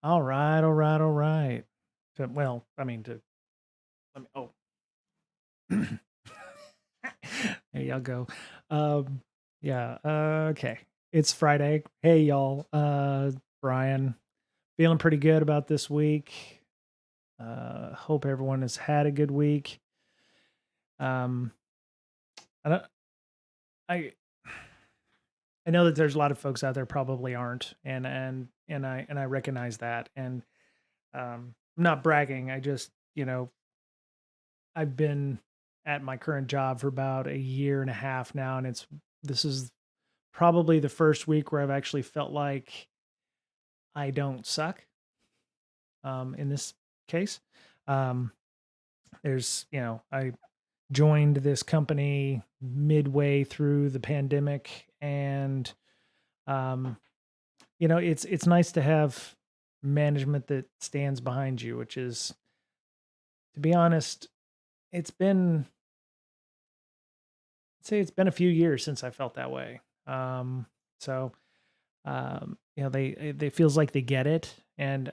All right, all right, all right. Well, I mean, let me, oh, there y'all go. Um, yeah, okay. It's Friday. Hey, y'all. Brian, feeling pretty good about this week. Hope everyone has had a good week. Um, I don't, I, I know that there's a lot of folks out there probably aren't, and I recognize that, and I'm not bragging. I just, I've been at my current job for about a year and a half now, and this is probably the first week where I've actually felt like I don't suck. In this case, um, I joined this company midway through the pandemic, and um, it's nice to have management that stands behind you, which is, to be honest, it's been say it's been a few years since I felt that way. So they feels like they get it, and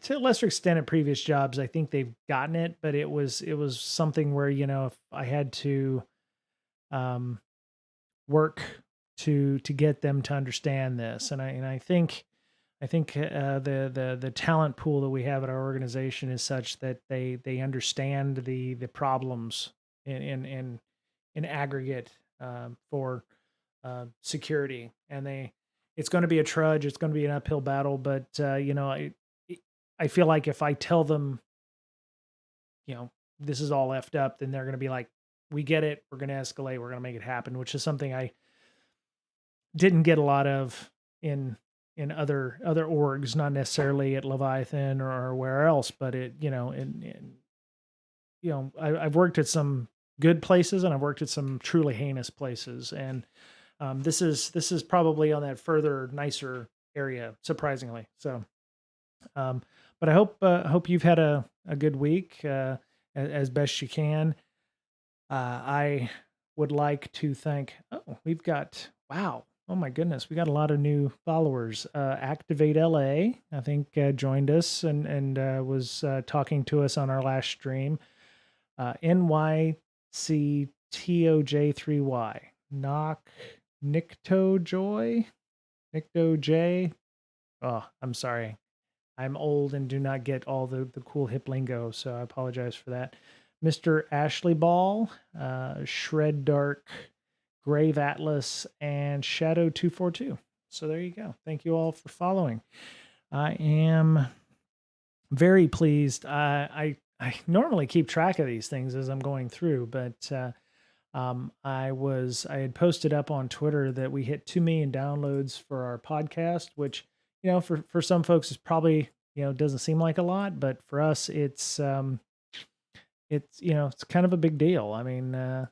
to a lesser extent at previous jobs, I think they've gotten it, but it was something where if I had to um, work to get them to understand this, and I think the talent pool that we have at our organization is such that they understand the problems in aggregate for security, and it's going to be a trudge. It's going to be an uphill battle, but I feel like if I tell them, this is all effed up, then they're going to be like, we get it. We're going to escalate. We're going to make it happen, which is something I didn't get a lot of in other orgs, not necessarily at Leviathan or where else, but I've worked at some good places, and I've worked at some truly heinous places, and this is probably on that further nicer area, surprisingly. So, um, but I hope you've had a good week, as best you can. I would like to thank. Oh, we've got, wow. Oh my goodness, we got a lot of new followers. Activate LA, I think, joined us and was talking to us on our last stream. NYCTOJ3Y. Knock Nicto Joy. Nicto J. Oh, I'm sorry. I'm old and do not get all the cool hip lingo, so I apologize for that. Mr. Ashley Ball, Shred Dark, Grave Atlas, and Shadow 242. So there you go. Thank you all for following. I am very pleased. I normally keep track of these things as I'm going through, but I had posted up on Twitter that we hit 2 million downloads for our podcast, which for some folks is probably doesn't seem like a lot, but for us it's kind of a big deal. I mean,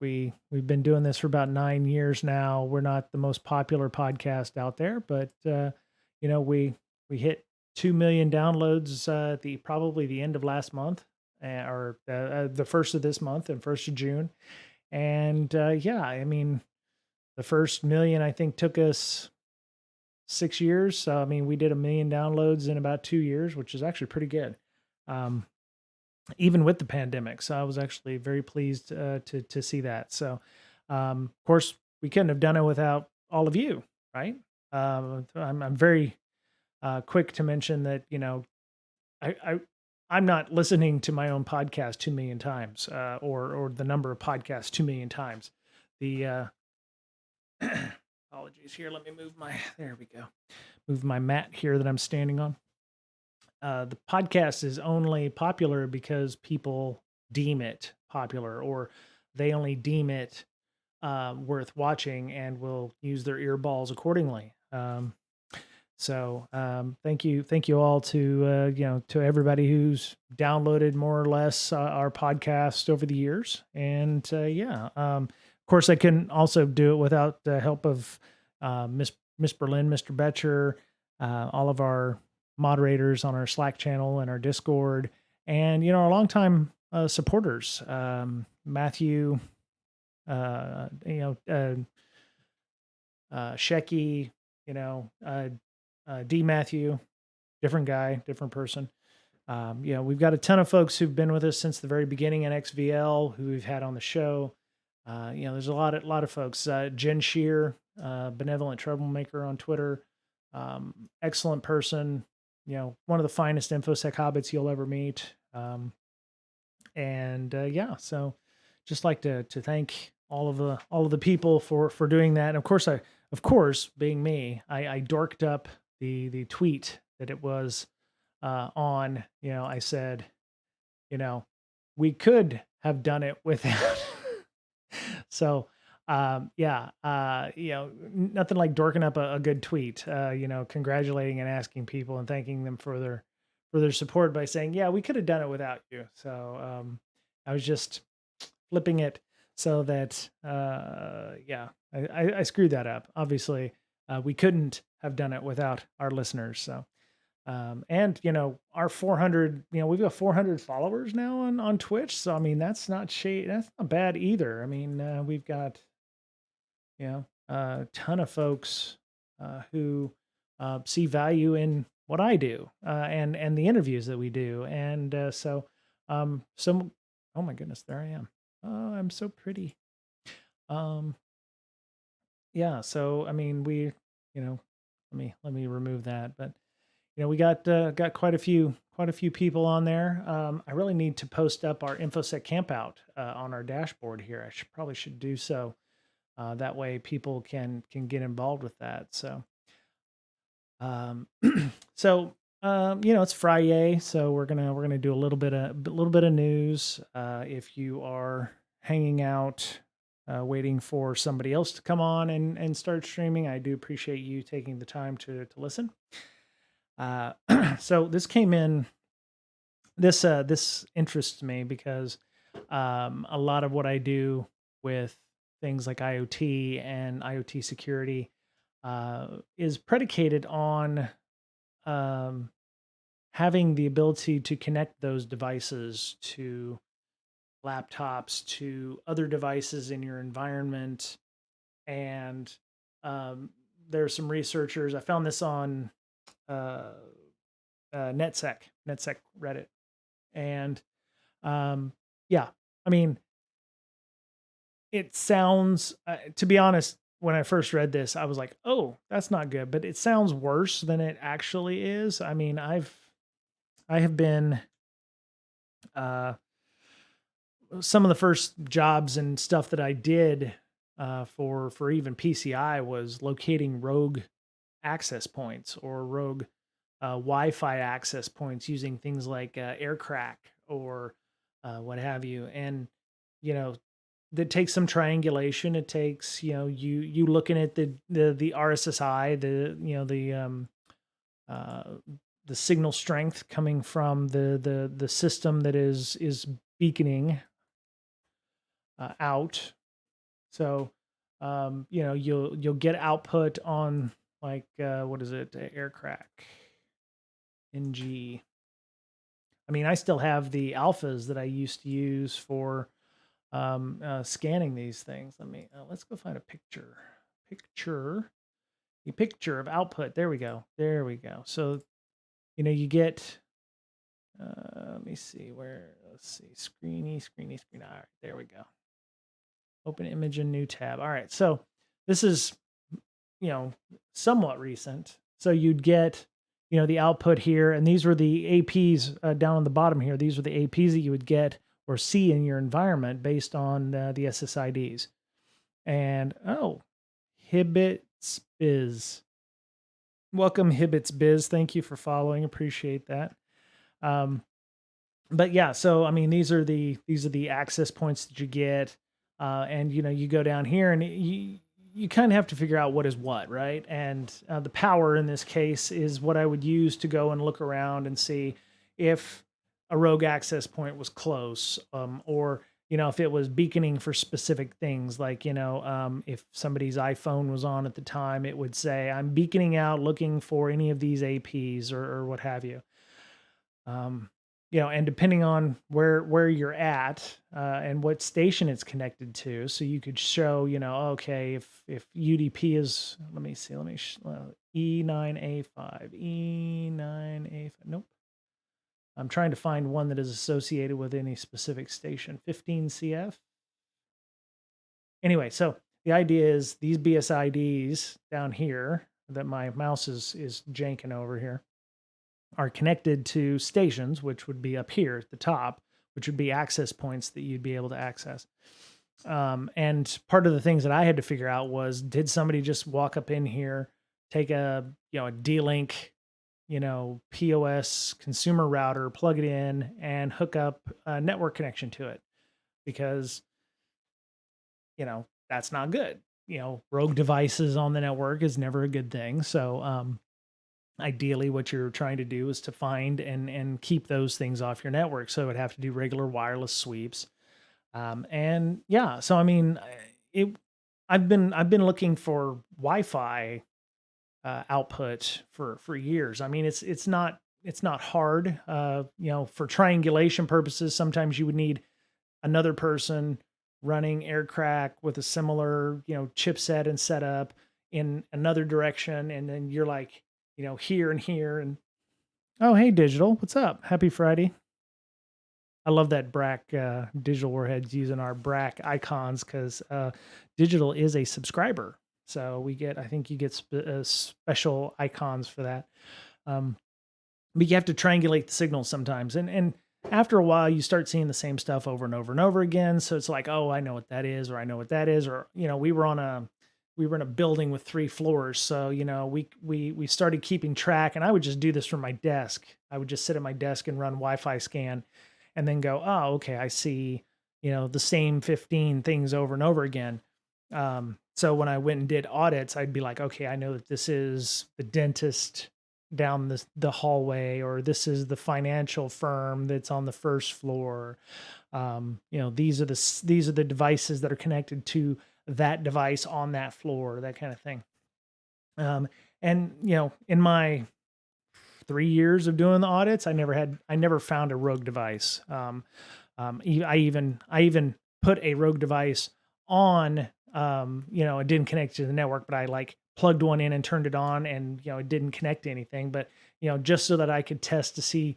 we've been doing this for about 9 years now. We're not the most popular podcast out there, but we hit 2 million downloads at the probably the end of last month, or the first of this month and first of June. And yeah, I mean, the first million I think took us 6 years. So I mean, we did 1 million downloads in about 2 years, which is actually pretty good. Um, Even with the pandemic. So I was actually very pleased to see that. So, of course, we couldn't have done it without all of you, right? I'm very quick to mention that I, I I'm not listening to my own podcast 2 million times, or the number of podcasts 2 million times. The apologies here. Let me move my there we go. Move my mat here that I'm standing on. The podcast is only popular because people deem it popular, or they only deem it worth watching and will use their earballs accordingly. Thank you all to to everybody who's downloaded more or less our podcast over the years, and of course I can also do it without the help of Miss Berlin, Mr. Betcher, all of our moderators on our Slack channel and our Discord, and our longtime supporters, Matthew, Shecky, you know, uh, D Matthew, different guy, different person. We've got a ton of folks who've been with us since the very beginning in XVL who we've had on the show. There's a lot of folks. Jen Shear, benevolent troublemaker on Twitter, excellent person. One of the finest infosec hobbits you'll ever meet. So just like to thank all of the people for doing that. And of course, being me, I dorked up the tweet that it was on. I said, you know, we could have done it without. So, nothing like dorking up a good tweet, congratulating and asking people and thanking them for their support by saying, yeah, we could have done it without you. So, I was just flipping it so that, I screwed that up. Obviously, we couldn't have done it without our listeners. So, our 400, we've got 400 followers now on Twitch. So, I mean, that's not bad either. I mean, we've got, a ton of folks who see value in what I do and the interviews that we do. Oh my goodness, there I am. Oh, I'm so pretty. Um, yeah. So, I mean, let me remove that, but we got quite a few people on there. I really need to post up our infosec campout on our dashboard here. I probably should do so. That way people can get involved with that. So, um, it's Friday, so we're gonna do a little bit of news. If you are hanging out, waiting for somebody else to come on and start streaming, I do appreciate you taking the time to listen. So this came in. This interests me because a lot of what I do with things like IoT and IoT security is predicated on um, having the ability to connect those devices to laptops, to other devices in your environment. And there's some researchers. I found this on uh, NetSec Reddit. And yeah, I mean, it sounds, to be honest, when I first read this, I was like, oh, that's not good, but it sounds worse than it actually is. I mean, I have been, uh, some of the first jobs and stuff that I did, for even PCI was locating rogue access points or rogue Wi-Fi access points using things like AirCrack or what have you. And you know, that takes some triangulation. It takes you looking at the RSSI, uh, the signal strength coming from the system that is beaconing out. So you'll get output on like what is it, AirCrack NG. I mean, I still have the alphas that I used to use for scanning these things. Let's go find a picture of output. There we go. So, you get, let me see let's see, screeny. All right, there we go. Open image in new tab. All right. So this is, somewhat recent. So you'd get, the output here, and these were the APs down on the bottom here. These were the APs that you would get or see in your environment based on the SSIDs. And Hibbits Biz. Welcome, Hibbits Biz. Thank you for following. Appreciate that. But yeah, so I mean, these are the access points that you get, and you go down here and you kind of have to figure out what is what, right? And the power in this case is what I would use to go and look around and see if a rogue access point was close, or if it was beaconing for specific things, like if somebody's iPhone was on at the time, it would say, I'm beaconing out looking for any of these APs or what have you. And depending on where you're at and what station it's connected to, so you could show, okay, if UDP is, let me see, E9A5. E9A5. Nope. I'm trying to find one that is associated with any specific station. 15CF. Anyway, so the idea is these BSIDs down here that my mouse is janking over here are connected to stations, which would be up here at the top, which would be access points that you'd be able to access. And part of the things that I had to figure out was, did somebody just walk up in here, take a D-Link, POS consumer router, plug it in, and hook up a network connection to it? Because, that's not good. Rogue devices on the network is never a good thing. So, ideally what you're trying to do is to find and keep those things off your network. So it would have to do regular wireless sweeps. And yeah, so I mean, it. I've been looking for Wi-Fi output for years. I mean, it's not hard. For triangulation purposes, sometimes you would need another person running AirCrack with a similar chipset and setup in another direction, and then you're like here and here and oh hey digital, what's up? Happy Friday. I love that BRAC digital warheads using our BRAC icons because digital is a subscriber. So I think you get special icons for that. Um, but you have to triangulate the signals sometimes. And after a while, you start seeing the same stuff over and over and over again. So it's like, oh, I know what that is, or I know what that is. Or, we were in a building with 3 floors. So, we started keeping track, and I would just do this from my desk. I would just sit at my desk and run Wi-Fi scan and then go, oh, okay, I see, the same 15 things over and over again. So when I went and did audits, I'd be like, okay, I know that this is the dentist down the hallway, or this is the financial firm that's on the first floor. These are the devices that are connected to that device on that floor, that kind of thing. And in my 3 years of doing the audits, I never found a rogue device. I even put a rogue device on, it didn't connect to the network, but I like plugged one in and turned it on, and, it didn't connect to anything, but, just so that I could test to see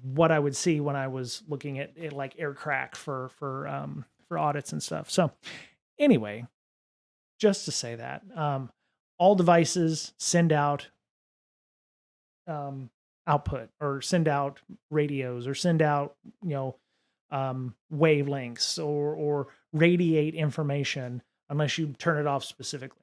what I would see when I was looking at it, like AirCrack for audits and stuff. So anyway, just to say that, all devices send out output, or send out radios, or send out wavelengths, or radiate information, unless you turn it off specifically.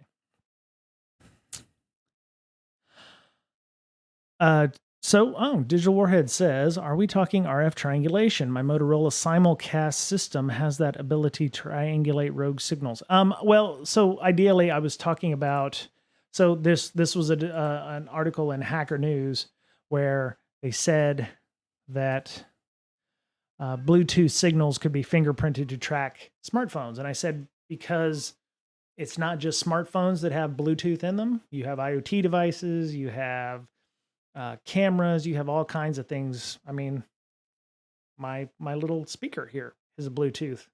Digital Warhead says, are we talking RF triangulation? My Motorola simulcast system has that ability to triangulate rogue signals. Well, so ideally I was talking about, so this was an article in Hacker News where they said that Bluetooth signals could be fingerprinted to track smartphones. And I said, because it's not just smartphones that have Bluetooth in them. You have IoT devices, you have cameras, you have all kinds of things. I mean, my little speaker here has a Bluetooth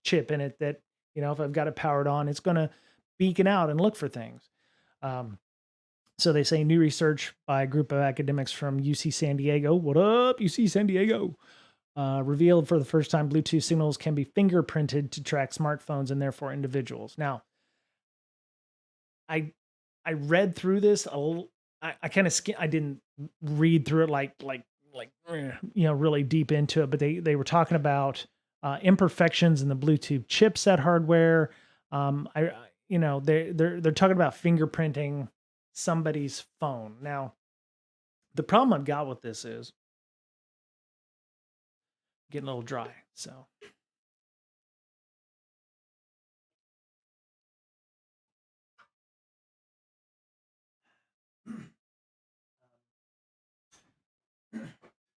chip in it that, if I've got it powered on, it's going to beacon out and look for things. So they say new research by a group of academics from UC San Diego. What up, UC San Diego? Revealed for the first time Bluetooth signals can be fingerprinted to track smartphones and therefore individuals. Now, I read through this a little. I kind of I didn't read through it like really deep into it, but they were talking about imperfections in the Bluetooth chipset hardware. They're talking about fingerprinting somebody's phone. Now, the problem I've got with this is getting a little dry. So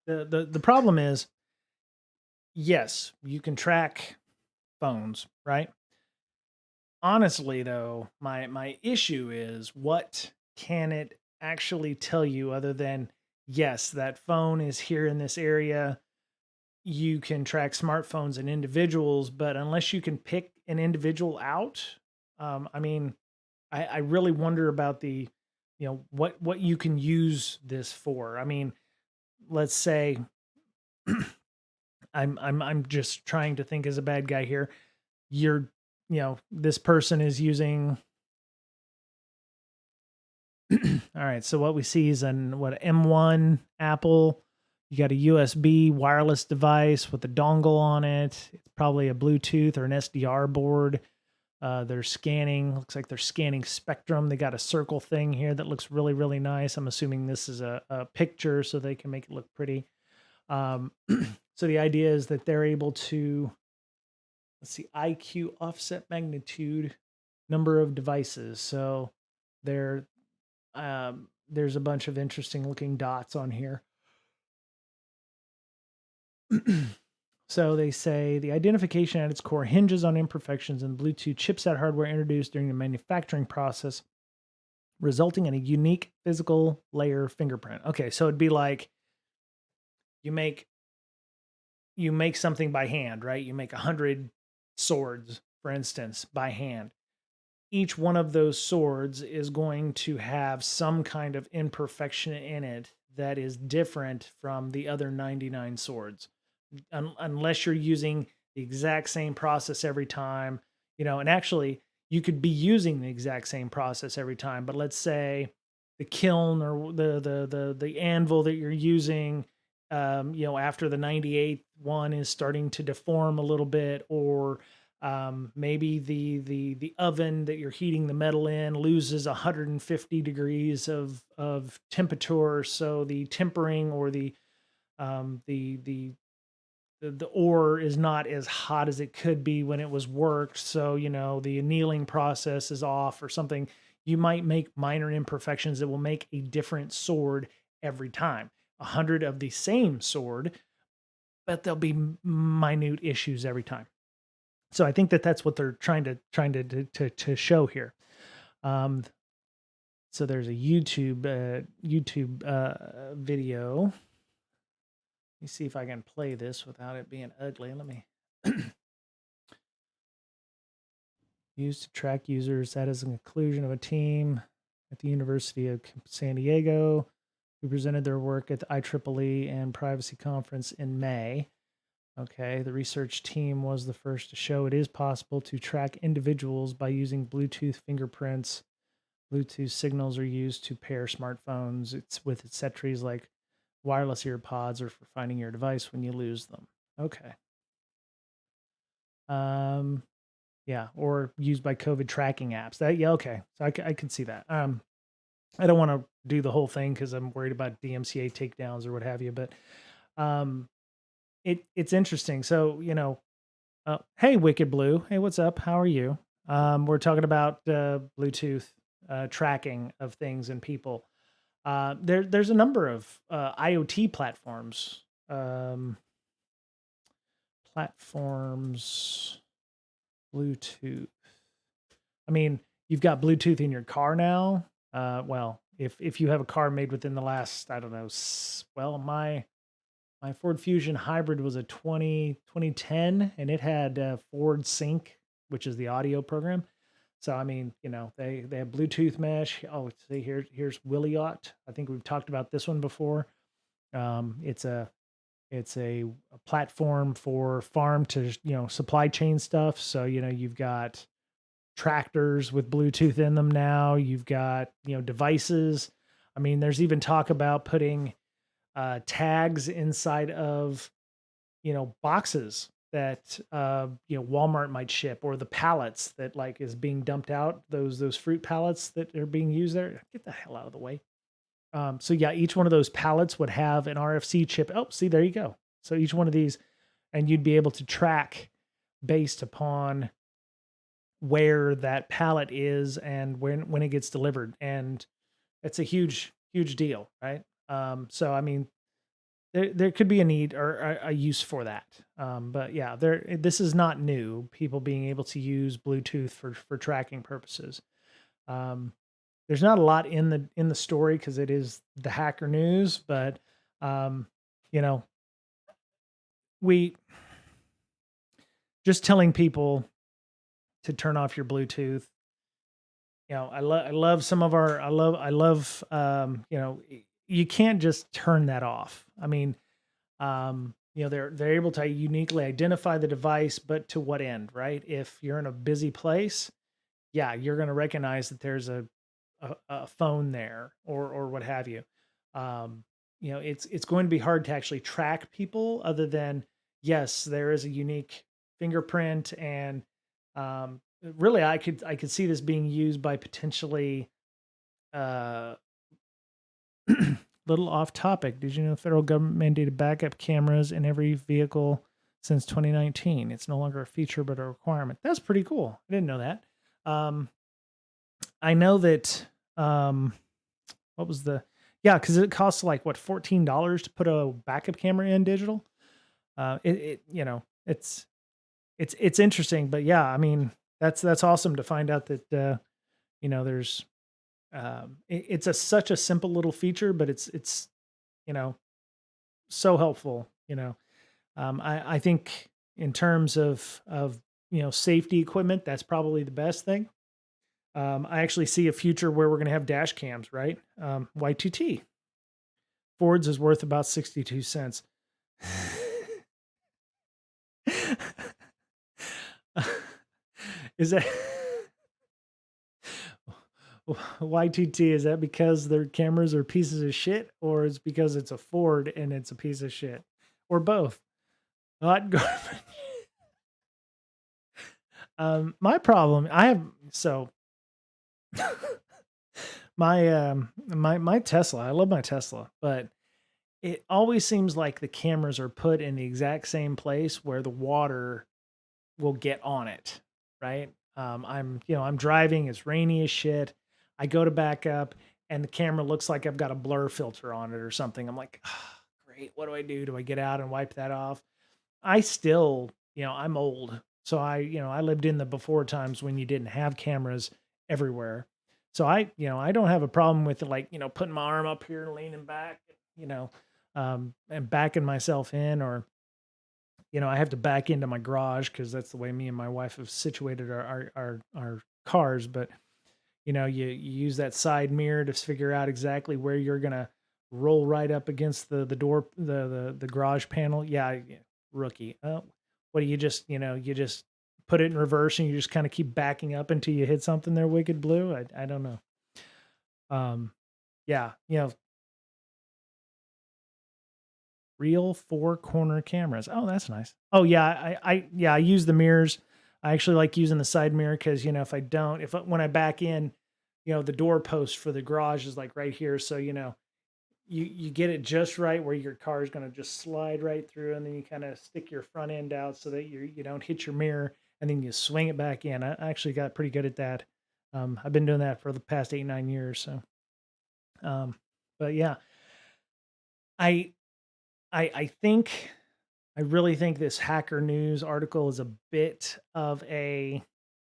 the problem is, yes, you can track phones, right? Honestly, though, my issue is, what can it actually tell you other than, yes, that phone is here in this area. You can track smartphones and individuals, but unless you can pick an individual out, I mean, I really wonder about the what you can use this for. I mean, let's say I'm just trying to think as a bad guy here. You're, this person is using. All right, so what we see is an M1 Apple. You got a USB wireless device with a dongle on it. It's probably a Bluetooth or an SDR board. They're scanning. Looks like they're scanning spectrum. They got a circle thing here that looks really, really nice. I'm assuming this is a picture so they can make it look pretty. So the idea is that they're able to, let's see, IQ offset magnitude, number of devices. So they're there's a bunch of interesting looking dots on here. So they say the identification at its core hinges on imperfections in Bluetooth chipset hardware introduced during the manufacturing process, resulting in a unique physical layer fingerprint. Okay, so it'd be like you make something by hand, right? You make 100 swords, for instance, by hand. Each one of those swords is going to have some kind of imperfection in it that is different from the other 99 swords. Unless you're using the exact same process every time, and actually you could be using the exact same process every time, but let's say the kiln or the anvil that you're using, after the 98th one is starting to deform a little bit, or maybe the oven that you're heating the metal in loses 150 degrees of temperature, so the tempering or the ore is not as hot as it could be when it was worked. So, the annealing process is off or something. You might make minor imperfections that will make a different sword every time. 100 of the same sword, but there'll be minute issues every time. So I think that that's what they're trying to show here. So there's a YouTube video. Let me see if I can play this without it being ugly. Let me used to track users. That is a conclusion of a team at the University of San Diego who presented their work at the IEEE and Privacy Conference in May. Okay, the research team was the first to show it is possible to track individuals by using Bluetooth fingerprints. Bluetooth signals are used to pair smartphones. It's with accessories like wireless earpods or for finding your device when you lose them. Okay. Yeah, or used by COVID tracking apps. Okay. So I could see that. I don't want to do the whole thing because I'm worried about DMCA takedowns or what have you. But it's interesting. So hey, Wicked Blue. Hey, what's up? How are you? We're talking about Bluetooth tracking of things and people. There's a number of IoT platforms. Bluetooth. I mean, you've got Bluetooth in your car now. Well, if you have a car made within the last, I don't know, my Ford Fusion hybrid was a 2010 and it had Ford Sync, which is the audio program. So I mean, they have Bluetooth mesh. Oh, see here's Williot. I think we've talked about this one before. It's a platform for farm to supply chain stuff. So you've got tractors with Bluetooth in them now. You've got devices. I mean, there's even talk about putting tags inside of boxes that Walmart might ship, or the pallets that like is being dumped out, those fruit pallets that are being used there. Get the hell out of the way. So yeah, each one of those pallets would have an RFC chip. Oh, see, there you go. So each one of these, and you'd be able to track based upon where that pallet is and when it gets delivered. And it's a huge deal, right? So I mean, there could be a need or a use for that. But yeah, this is not new. People being able to use Bluetooth for tracking purposes. There's not a lot in the story because it is the hacker news, but you know, we just telling people to turn off your Bluetooth I love some of our I love you can't just turn that off. I mean, they're able to uniquely identify the device, but to what end, right? If you're in a busy place, yeah, you're going to recognize that there's a phone there or what have you. Um, it's going to be hard to actually track people other than yes, there is a unique fingerprint and really I could see this being used by potentially uh little off topic. Did you know the federal government mandated backup cameras in every vehicle since 2019? It's no longer a feature but a requirement. That's pretty cool. I didn't know that. Um, I know that what was the yeah, because it costs like what $14 to put a backup camera in digital. It's interesting, but yeah, I mean that's awesome to find out that there's it's such a simple little feature, but it's you know so helpful. I think in terms of safety equipment, that's probably the best thing. I actually see a future where we're going to have dash cams, right? Y2T Ford's is worth about 62 cents. Is that Y2T? Is that because their cameras are pieces of shit, or is because it's a Ford and it's a piece of shit, or both? Hot garbage. My problem, I have so my Tesla. I love my Tesla, but it always seems like the cameras are put in the exact same place where the water will get on it, right? I'm driving, it's rainy as shit. I go to back up and the camera looks like I've got a blur filter on it or something. I'm like, "Ah, great. What do I do? Do I get out and wipe that off?" I still, I'm old. So I lived in the before times when you didn't have cameras everywhere. So I don't have a problem with like, putting my arm up here and leaning back, you know, and backing myself in or I have to back into my garage because that's the way me and my wife have situated our cars. But you use that side mirror to figure out exactly where you're gonna roll right up against the door, the garage panel. Yeah, yeah, rookie. What do you just you just put it in reverse and you just kind of keep backing up until you hit something there, Wicked Blue? I don't know. Um, yeah, real four corner cameras. Oh, that's nice. Oh yeah, I use the mirrors. I actually like using the side mirror because if I don't, when I back in, the door post for the garage is like right here. So you get it just right where your car is going to just slide right through, and then you kind of stick your front end out so that you don't hit your mirror, and then you swing it back in. I actually got pretty good at that. I've been doing that for the past 8 9 years. So, um, but yeah, I I think I really think this Hacker News article is a bit of a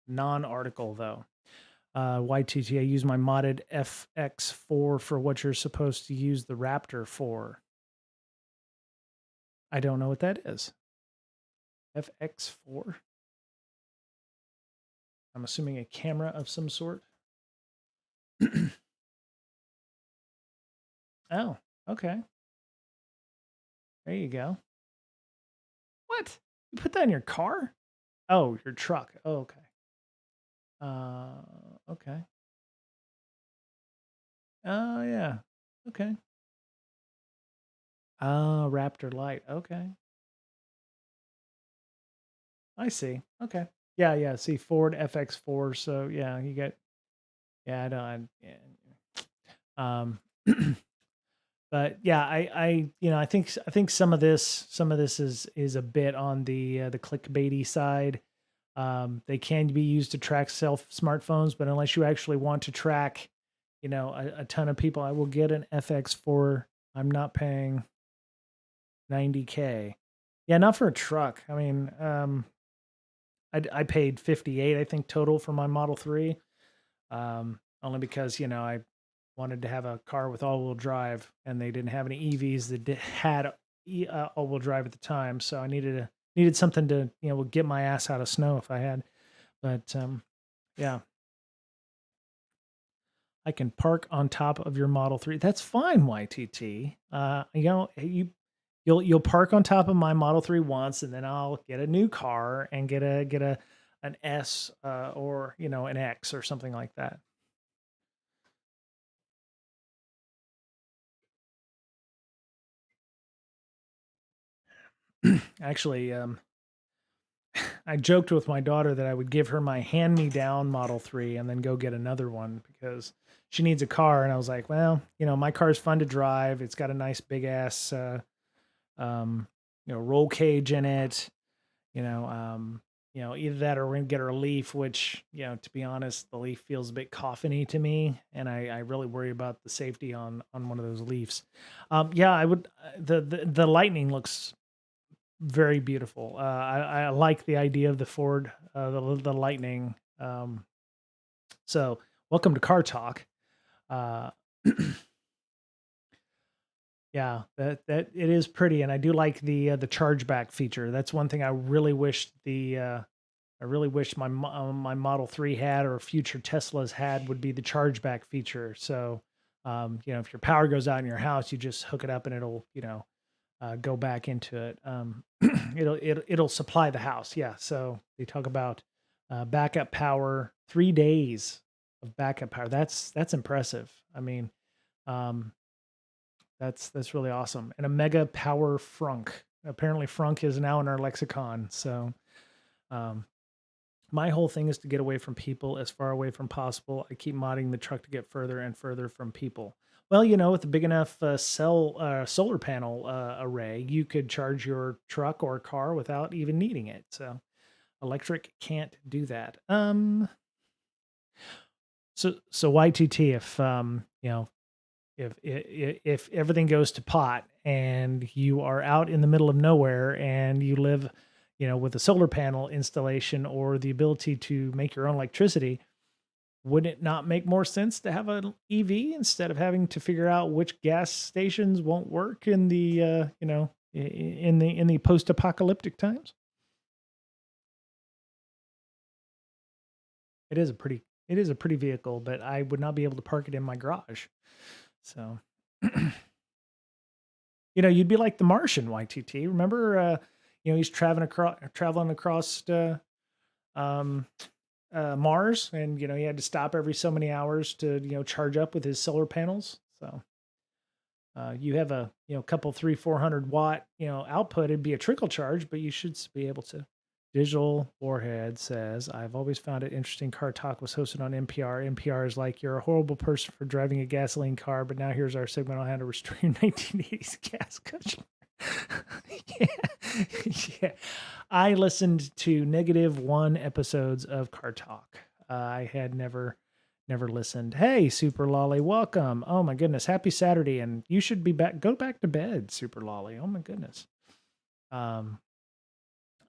non-article, though. YTT, I use my modded FX4 for what you're supposed to use the Raptor for. I don't know what that is. FX4? I'm assuming a camera of some sort. Oh, okay. There you go. What? You put that in your car? Oh, your truck. Oh, okay. Okay. Oh, yeah. Okay. Oh, Raptor Light. Okay. I see. Okay. Yeah, yeah. See, Ford FX4. So yeah, you get. Yeah, I don't. Yeah. Um, but yeah, I think some of this is a bit on the clickbaity side. They can be used to track self smartphones, but unless you actually want to track, a ton of people, I will get an FX4. I'm not paying 90K. Yeah, not for a truck. I mean, I paid 58, I think, total for my Model 3. Only because, I wanted to have a car with all-wheel drive, and they didn't have any EVs that had all-wheel drive at the time. So I needed something to, get my ass out of snow if I had. But yeah, I can park on top of your Model 3. That's fine, YTT. You'll park on top of my Model 3 once, and then I'll get a new car and get a an S or an X or something like that. Actually, I joked with my daughter that I would give her my hand-me-down Model 3 and then go get another one because she needs a car. And I was like, well, my car's fun to drive. It's got a nice big ass, um, roll cage in it. Either that or we're gonna get her a Leaf, which, to be honest, the Leaf feels a bit coffiny to me, and I really worry about the safety on one of those Leafs. Yeah, I would. The Lightning looks very beautiful. I like the idea of the Ford, the Lightning. So welcome to Car Talk. Uh, yeah, that it is pretty, and I do like the chargeback feature. That's one thing I really wish I really wish my Model 3 had or future Teslas had would be the chargeback feature. So, if your power goes out in your house, you just hook it up and it'll go back into it. It'll supply the house. Yeah. So they talk about backup power, 3 days of backup power. That's impressive. I mean, um, that's really awesome. And a mega power frunk. Apparently, frunk is now in our lexicon. So, um, my whole thing is to get away from people as far away from possible. I keep modding the truck to get further and further from people. Well, with a big enough solar panel array, you could charge your truck or car without even needing it. So electric can't do that. So YTT, if everything goes to pot and you are out in the middle of nowhere and you live, with a solar panel installation or the ability to make your own electricity, would it not make more sense to have an EV instead of having to figure out which gas stations won't work in the in the post-apocalyptic times? It is a pretty vehicle, but I would not be able to park it in my garage. So, you'd be like the Martian, YTT. Remember, he's traveling across um, Mars, and he had to stop every so many hours to charge up with his solar panels. So you have a couple 300-400 watt output. It'd be a trickle charge, but you should be able to. Digital Warhead says, I've always found it interesting. Car Talk was hosted on NPR. NPR is like, you're a horrible person for driving a gasoline car, but now here's our segment on how to restore your 1980s gas guzzler. yeah. Yeah. I listened to -1 episodes of Car Talk. I had never listened. Hey, Super Lolly, welcome. Oh my goodness, happy Saturday, and you should be back. Go back to bed, Super Lolly. Oh my goodness.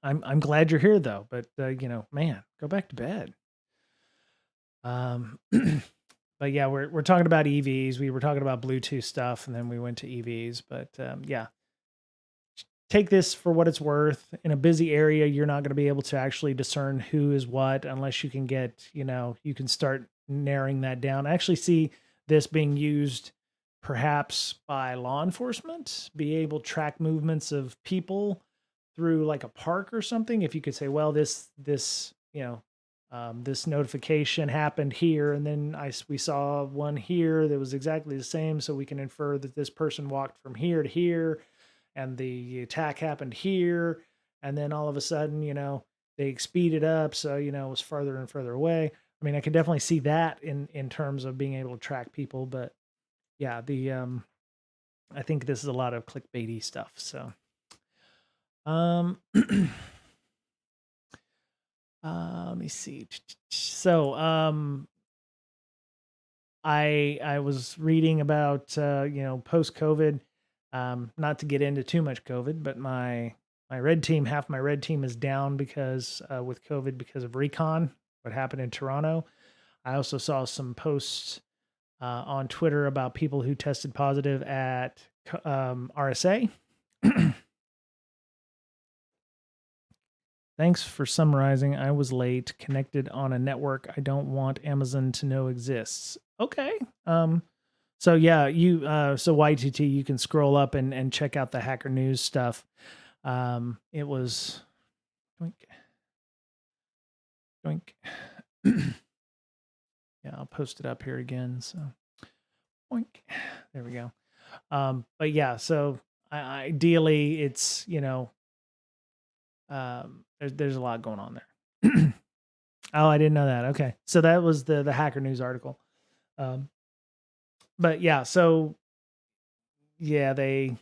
I'm glad you're here though, but man, go back to bed. Um, but yeah, we're talking about EVs. We were talking about Bluetooth stuff, and then we went to EVs. But yeah, take this for what it's worth. In a busy area, you're not going to be able to actually discern who is what unless you can get, you can start narrowing that down. I actually see this being used perhaps by law enforcement, be able to track movements of people through like a park or something. If you could say, well, this notification happened here, and then we saw one here that was exactly the same, so we can infer that this person walked from here to here and the attack happened here, and then all of a sudden, they speeded up, so it was further and further away. I mean, I can definitely see that in terms of being able to track people, but yeah, I think this is a lot of clickbaity stuff. So, let me see. So, I was reading about post COVID. Not to get into too much COVID, but my red team, half my red team is down because with COVID because of recon. What happened in Toronto? I also saw some posts on Twitter about people who tested positive at RSA. Thanks for summarizing. I was late, connected on a network I don't want Amazon to know exists. Okay. So yeah, so YTT, you can scroll up and check out the Hacker News stuff. It was doink, doink. Yeah, I'll post it up here again. So oink. There we go. But yeah, so ideally it's, there's a lot going on there. Oh, I didn't know that. Okay. So that was the Hacker News article. Um, but yeah, so yeah, there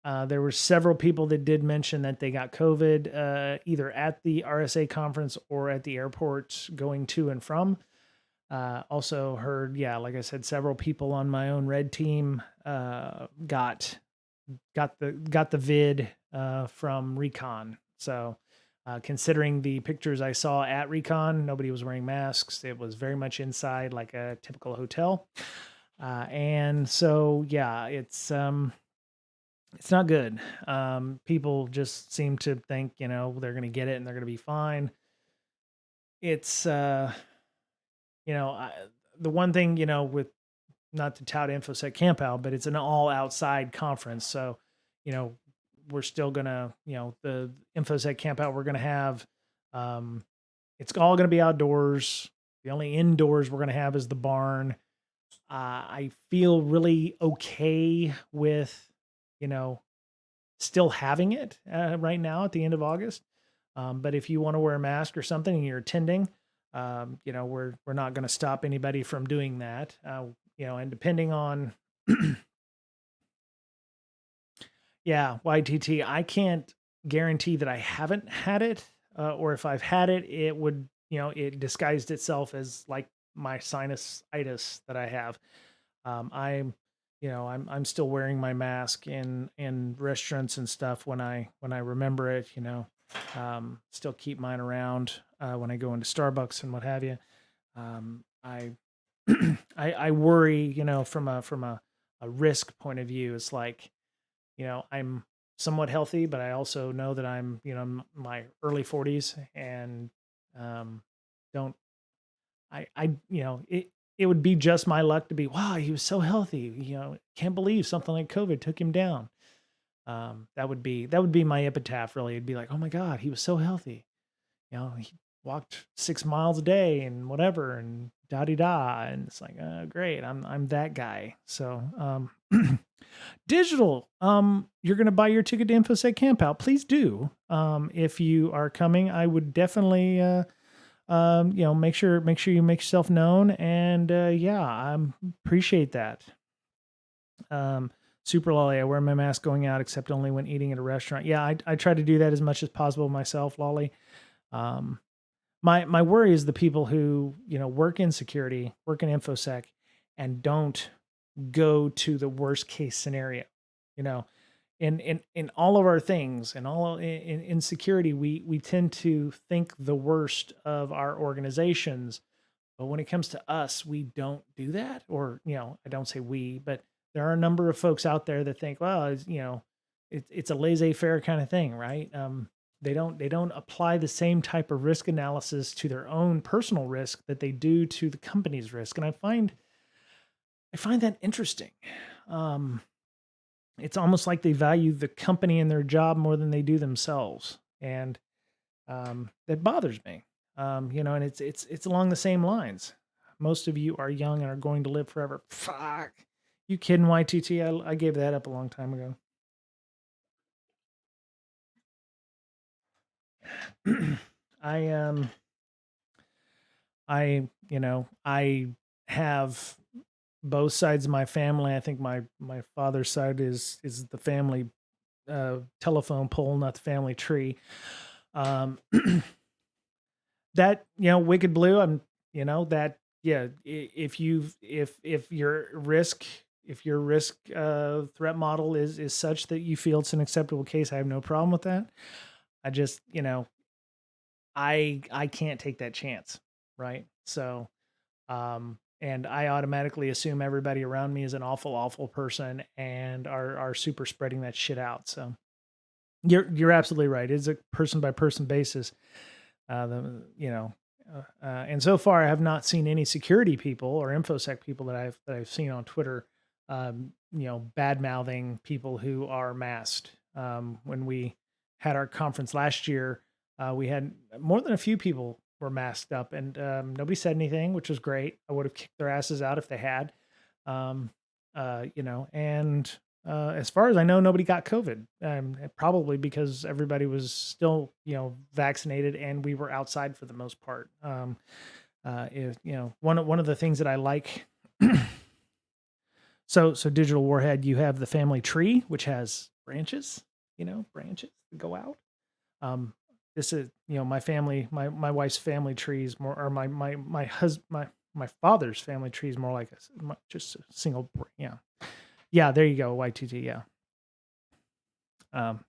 were several people that did mention that they got COVID, either at the RSA conference or at the airport going to and from. Also heard, yeah, like I said, several people on my own red team got the vid from Recon. So considering the pictures I saw at Recon, nobody was wearing masks. It was very much inside, like a typical hotel. And so yeah, it's not good. People just seem to think, they're going to get it and they're going to be fine. It's, the one thing, with not to tout InfoSec Camp Out, but it's an all outside conference. So, you know, we're still going to, the InfoSec Camp Out we're going to have, um, it's all going to be outdoors. The only indoors we're going to have is the barn. I feel really okay with, you know, still having it right now at the end of August. But if you want to wear a mask or something and you're attending, we're not going to stop anybody from doing that. And depending on, yeah, YTT, I can't guarantee that I haven't had it, or if I've had it, it would, it disguised itself as like my sinusitis that I have. I'm, I'm still wearing my mask in restaurants and stuff when I remember it. Still keep mine around when I go into Starbucks and what have you. I I worry, from a risk point of view. It's like, I'm somewhat healthy, but I also know that I'm, my early 40s and um, don't it would be just my luck to be, wow, he was so healthy. Can't believe something like COVID took him down. That would be my epitaph. Really, it'd be like, oh my God, he was so healthy. He walked 6 miles a day and whatever, and da di da. And it's like, great, I'm that guy. So, digital. You're gonna buy your ticket to InfoSec Camp Out. Please do. If you are coming, I would definitely make sure you make yourself known, and yeah, I appreciate that. um Super Lolly, I wear my mask going out except only when eating at a restaurant. Yeah, I try to do that as much as possible myself, Lolly. um my worry is the people who, work in security, work in InfoSec, and don't go to the worst case scenario. you know in all of our things, and all in security, we tend to think the worst of our organizations. But when it comes to us, we don't do that. Or, I don't say we, but there are a number of folks out there that think, well, it's a laissez-faire kind of thing, right? They don't apply the same type of risk analysis to their own personal risk that they do to the company's risk. And I find that interesting. Um, it's almost like they value the company and their job more than they do themselves. And that bothers me. And it's along the same lines. Most of you are young and are going to live forever. Fuck. You kidding, YTT? I gave that up a long time ago. I I have both sides of my family. I think my father's side is the family telephone pole, not the family tree. Um, that, Wicked Blue, that, yeah, if your risk threat model is such that you feel it's an acceptable case, I have no problem with that. I just, I can't take that chance, right? So, and I automatically assume everybody around me is an awful person and are super spreading that shit out. So you're absolutely right. It's a person by person basis. And so far, I have not seen any security people or infosec people that I've seen on Twitter, bad mouthing people who are masked. When we had our conference last year, we had more than a few people were masked up, and nobody said anything, which was great. I would have kicked their asses out if they had. Um, and as far as I know, nobody got COVID. Probably because everybody was still, vaccinated, and we were outside for the most part. One of the things that I like. So Digital Warhead, you have the family tree, which has branches, branches that go out. Um, this is, my family, my wife's family tree is more, or my husband, my father's family tree is more like just a single, yeah. Yeah, there you go, YTT, yeah. Um,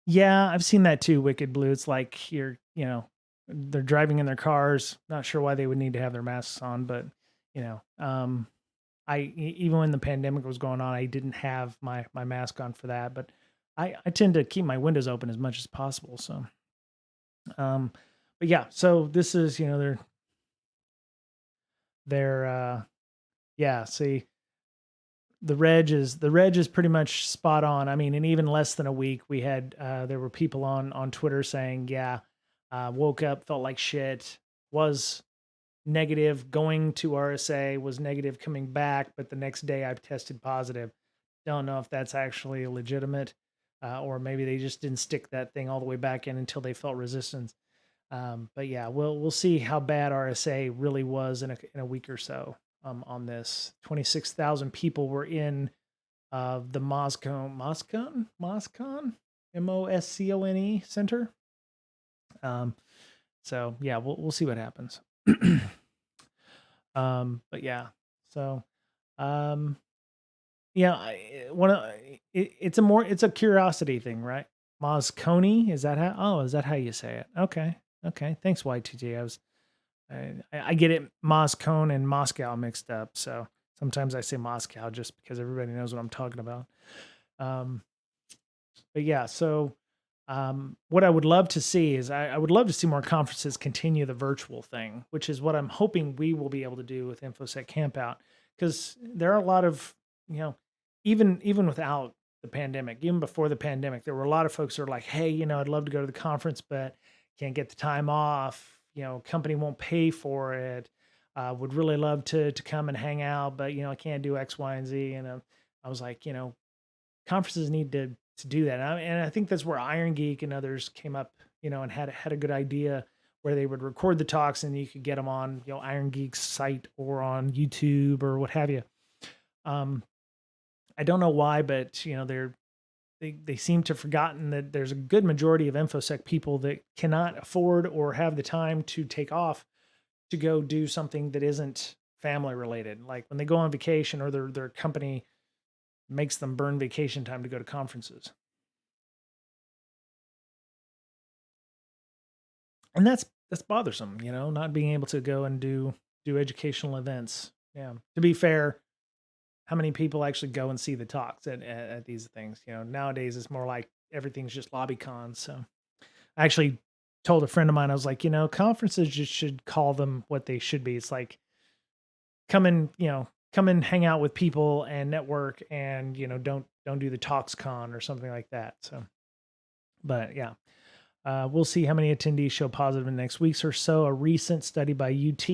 yeah, I've seen that too, Wicked Blue. It's like they're driving in their cars, not sure why they would need to have their masks on, but you know, um, even when the pandemic was going on, I didn't have my mask on for that, but I tend to keep my windows open as much as possible. So, um, but yeah, so this is they're yeah. See, the reg is pretty much spot on. I mean, in even less than a week, we had there were people on Twitter saying, yeah, woke up, felt like shit, was negative going to RSA, was negative coming back, but the next day I've tested positive. Don't know if that's actually legitimate, or maybe they just didn't stick that thing all the way back in until they felt resistance. But yeah, we'll see how bad RSA really was in a week or so. On this, 26,000 people were in the Moscone Moscone Center. So yeah, we'll see what happens. But yeah, so um, yeah, it's a curiosity thing, right? Moscone, is that how you say it? Okay, okay. Thanks, YTT. I get it, Moscone and Moscow mixed up, so sometimes I say Moscow just because everybody knows what I'm talking about. Um, but yeah, so what I would love to see is I would love to see more conferences continue the virtual thing, which is what I'm hoping we will be able to do with InfoSec Campout, because there are a lot of, even without the pandemic, even before the pandemic, there were a lot of folks who are like, hey, I'd love to go to the conference, but can't get the time off. Company won't pay for it. Would really love to come and hang out, but I can't do X, Y, and Z. And I was like, conferences need to do that. And I think that's where Iron Geek and others came up, and had a good idea where they would record the talks and you could get them on, Iron Geek's site or on YouTube or what have you. I don't know why, but they seem to have forgotten that there's a good majority of InfoSec people that cannot afford or have the time to take off to go do something that isn't family related. Like when they go on vacation or their company makes them burn vacation time to go to conferences. And that's bothersome, not being able to go and do educational events. Yeah. To be fair, how many people actually go and see the talks at these things? Nowadays it's more like everything's just lobby cons. So I actually told a friend of mine, I was like, conferences just should call them what they should be. It's like come and hang out with people and network, and don't do the talks con or something like that. So, but yeah, we'll see how many attendees show positive in the next weeks or so. A recent study by UT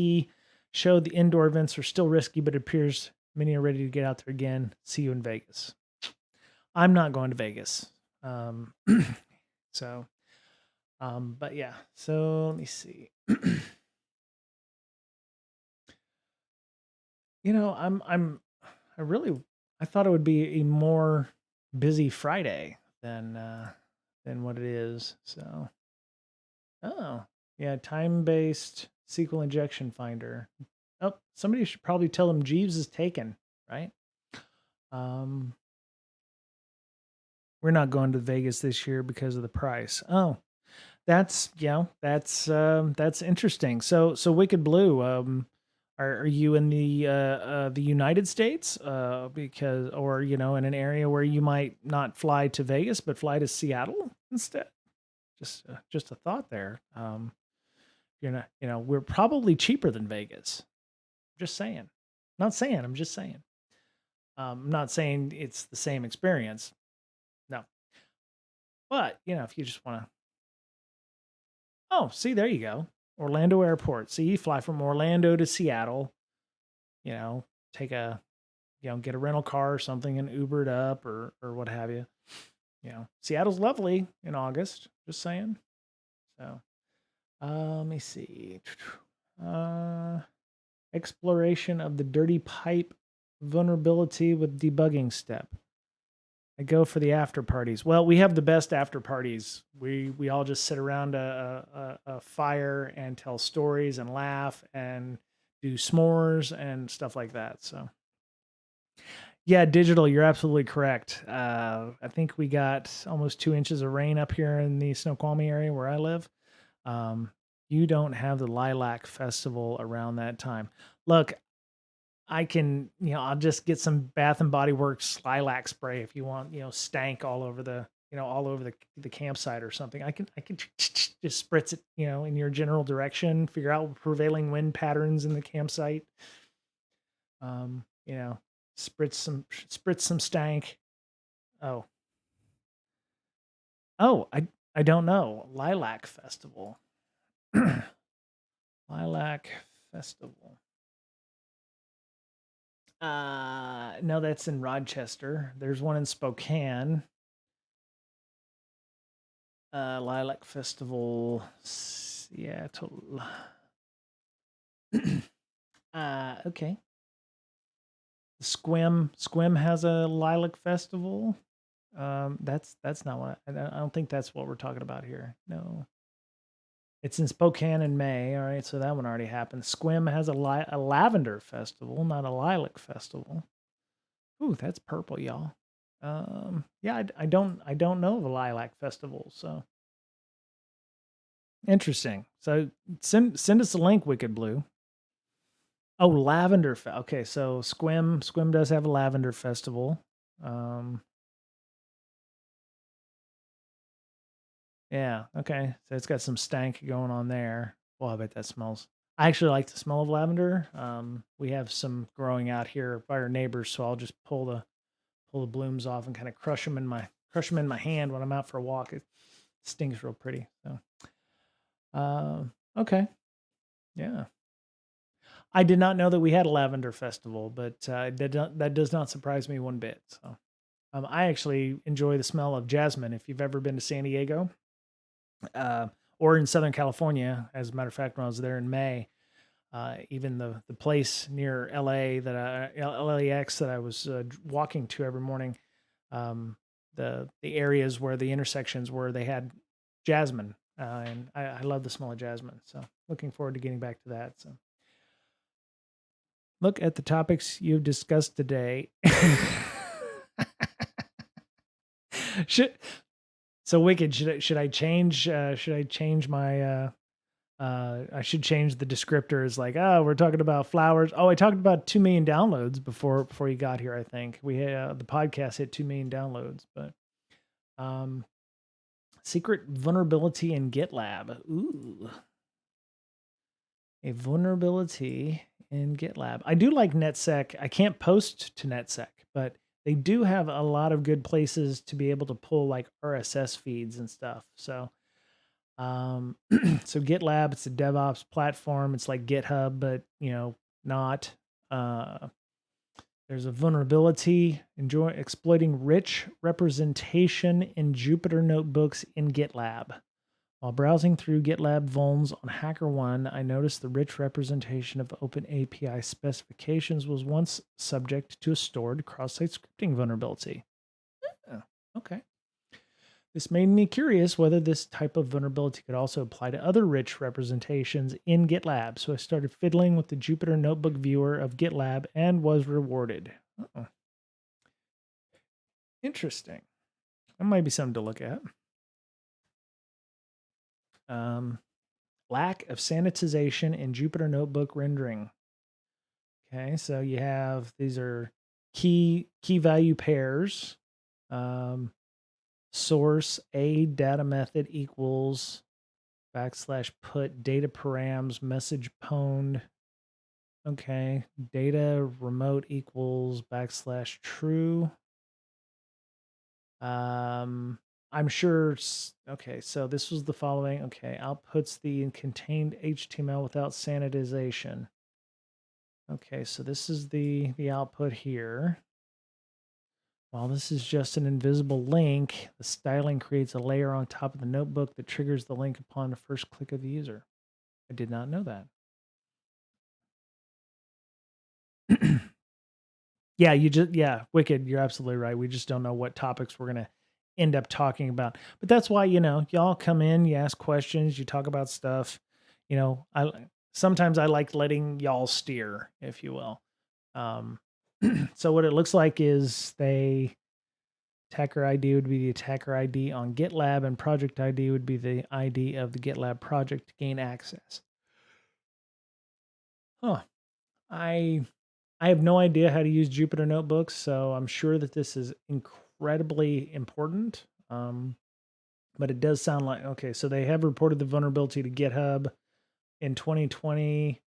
showed the indoor events are still risky, but it appears many are ready to get out there again. See you in Vegas. I'm not going to Vegas. So, but yeah, so let me see. I really, I thought it would be a more busy Friday than what it is. So, oh, yeah, time-based SQL injection finder. Oh, somebody should probably tell him Jeeves is taken, right? Um, we're not going to Vegas this year because of the price. Oh, that's interesting. So Wicked Blue, are you in the United States? Because or in an area where you might not fly to Vegas but fly to Seattle instead? just a thought there. You're not, we're probably cheaper than Vegas. Just saying. Not saying. I'm just saying. I'm not saying it's the same experience. No, but if you just want to, oh, see, there you go. Orlando Airport. See, you fly from Orlando to Seattle. You know, take a, get a rental car or something and Uber it up or what have you. Seattle's lovely in August. Just saying. So, let me see. Uh, exploration of the dirty pipe vulnerability with debugging step. I go for the after parties. Well, we have the best after parties. We all just sit around a fire and tell stories and laugh and do s'mores and stuff like that. So, yeah, digital. You're absolutely correct. I think we got almost 2 inches of rain up here in the Snoqualmie area where I live. You don't have the Lilac Festival around that time. Look, I can, I'll just get some Bath and Body Works lilac spray if you want, stank all over all over the campsite or something. I can just spritz it, in your general direction, figure out prevailing wind patterns in the campsite. Um, you know, spritz some stank. Oh, I don't know. Lilac Festival. Lilac Festival. No, that's in Rochester. There's one in Spokane. Lilac Festival. Seattle. Okay. Squim has a Lilac Festival. That's not what I don't think that's what we're talking about here. No. It's in Spokane in May. All right, so that one already happened. Squim has a lavender festival, not a lilac festival. Ooh, that's purple, y'all. Yeah, I don't know of a lilac festival, so interesting. So send us a link, Wicked Blue. Oh, lavender. Okay, so Squim does have a lavender festival. Um, yeah, okay. So it's got some stank going on there. Well, I bet that smells. I actually like the smell of lavender. We have some growing out here by our neighbors, so I'll just pull the blooms off and kind of crush them in my hand when I'm out for a walk. It stings real pretty. So, okay, yeah. I did not know that we had a lavender festival, but that does not surprise me one bit. So, I actually enjoy the smell of jasmine. If you've ever been to San Diego, uh, or in Southern California, as a matter of fact, when I was there in May, even the place near LA LAX that I was walking to every morning, um, the areas where the intersections were, they had jasmine, and I love the smell of jasmine. So looking forward to getting back to that. So look at the topics you've discussed today. should so Wicked, should I change my I should change the descriptors, like, oh, we're talking about flowers. Oh, I talked about 2 million downloads before you got here. I think the podcast hit 2 million downloads, but um, secret vulnerability in GitLab. Ooh, a vulnerability in GitLab. I do like NetSec. I can't post to NetSec, but they do have a lot of good places to be able to pull like RSS feeds and stuff. So so GitLab, it's a DevOps platform. It's like GitHub, but not. Uh, there's a vulnerability exploiting rich representation in Jupyter notebooks in GitLab. While browsing through GitLab vulns on HackerOne, I noticed the rich representation of Open API specifications was once subject to a stored cross-site scripting vulnerability. Oh, okay. This made me curious whether this type of vulnerability could also apply to other rich representations in GitLab. So I started fiddling with the Jupyter Notebook viewer of GitLab and was rewarded. Uh-oh. Interesting. That might be something to look at. Lack of sanitization in Jupyter Notebook rendering. Okay, so you have these are key value pairs. source a data method equals /put data params message pwned. Okay, data remote equals /true. I'm sure. Okay, so this was the following. Okay, outputs the contained HTML without sanitization. Okay, so this is the output here. While this is just an invisible link, the styling creates a layer on top of the notebook that triggers the link upon the first click of the user. I did not know that. Yeah, Wicked, you're absolutely right. We just don't know what topics we're going to end up talking about. But that's why, y'all come in, you ask questions, you talk about stuff. I sometimes I like letting y'all steer, if you will. So what it looks like is attacker ID would be the attacker ID on GitLab, and project ID would be the ID of the GitLab project to gain access. Huh. I have no idea how to use Jupyter Notebooks, so I'm sure that this is incredibly important. But it does sound like, okay, so they have reported the vulnerability to GitHub in 2020.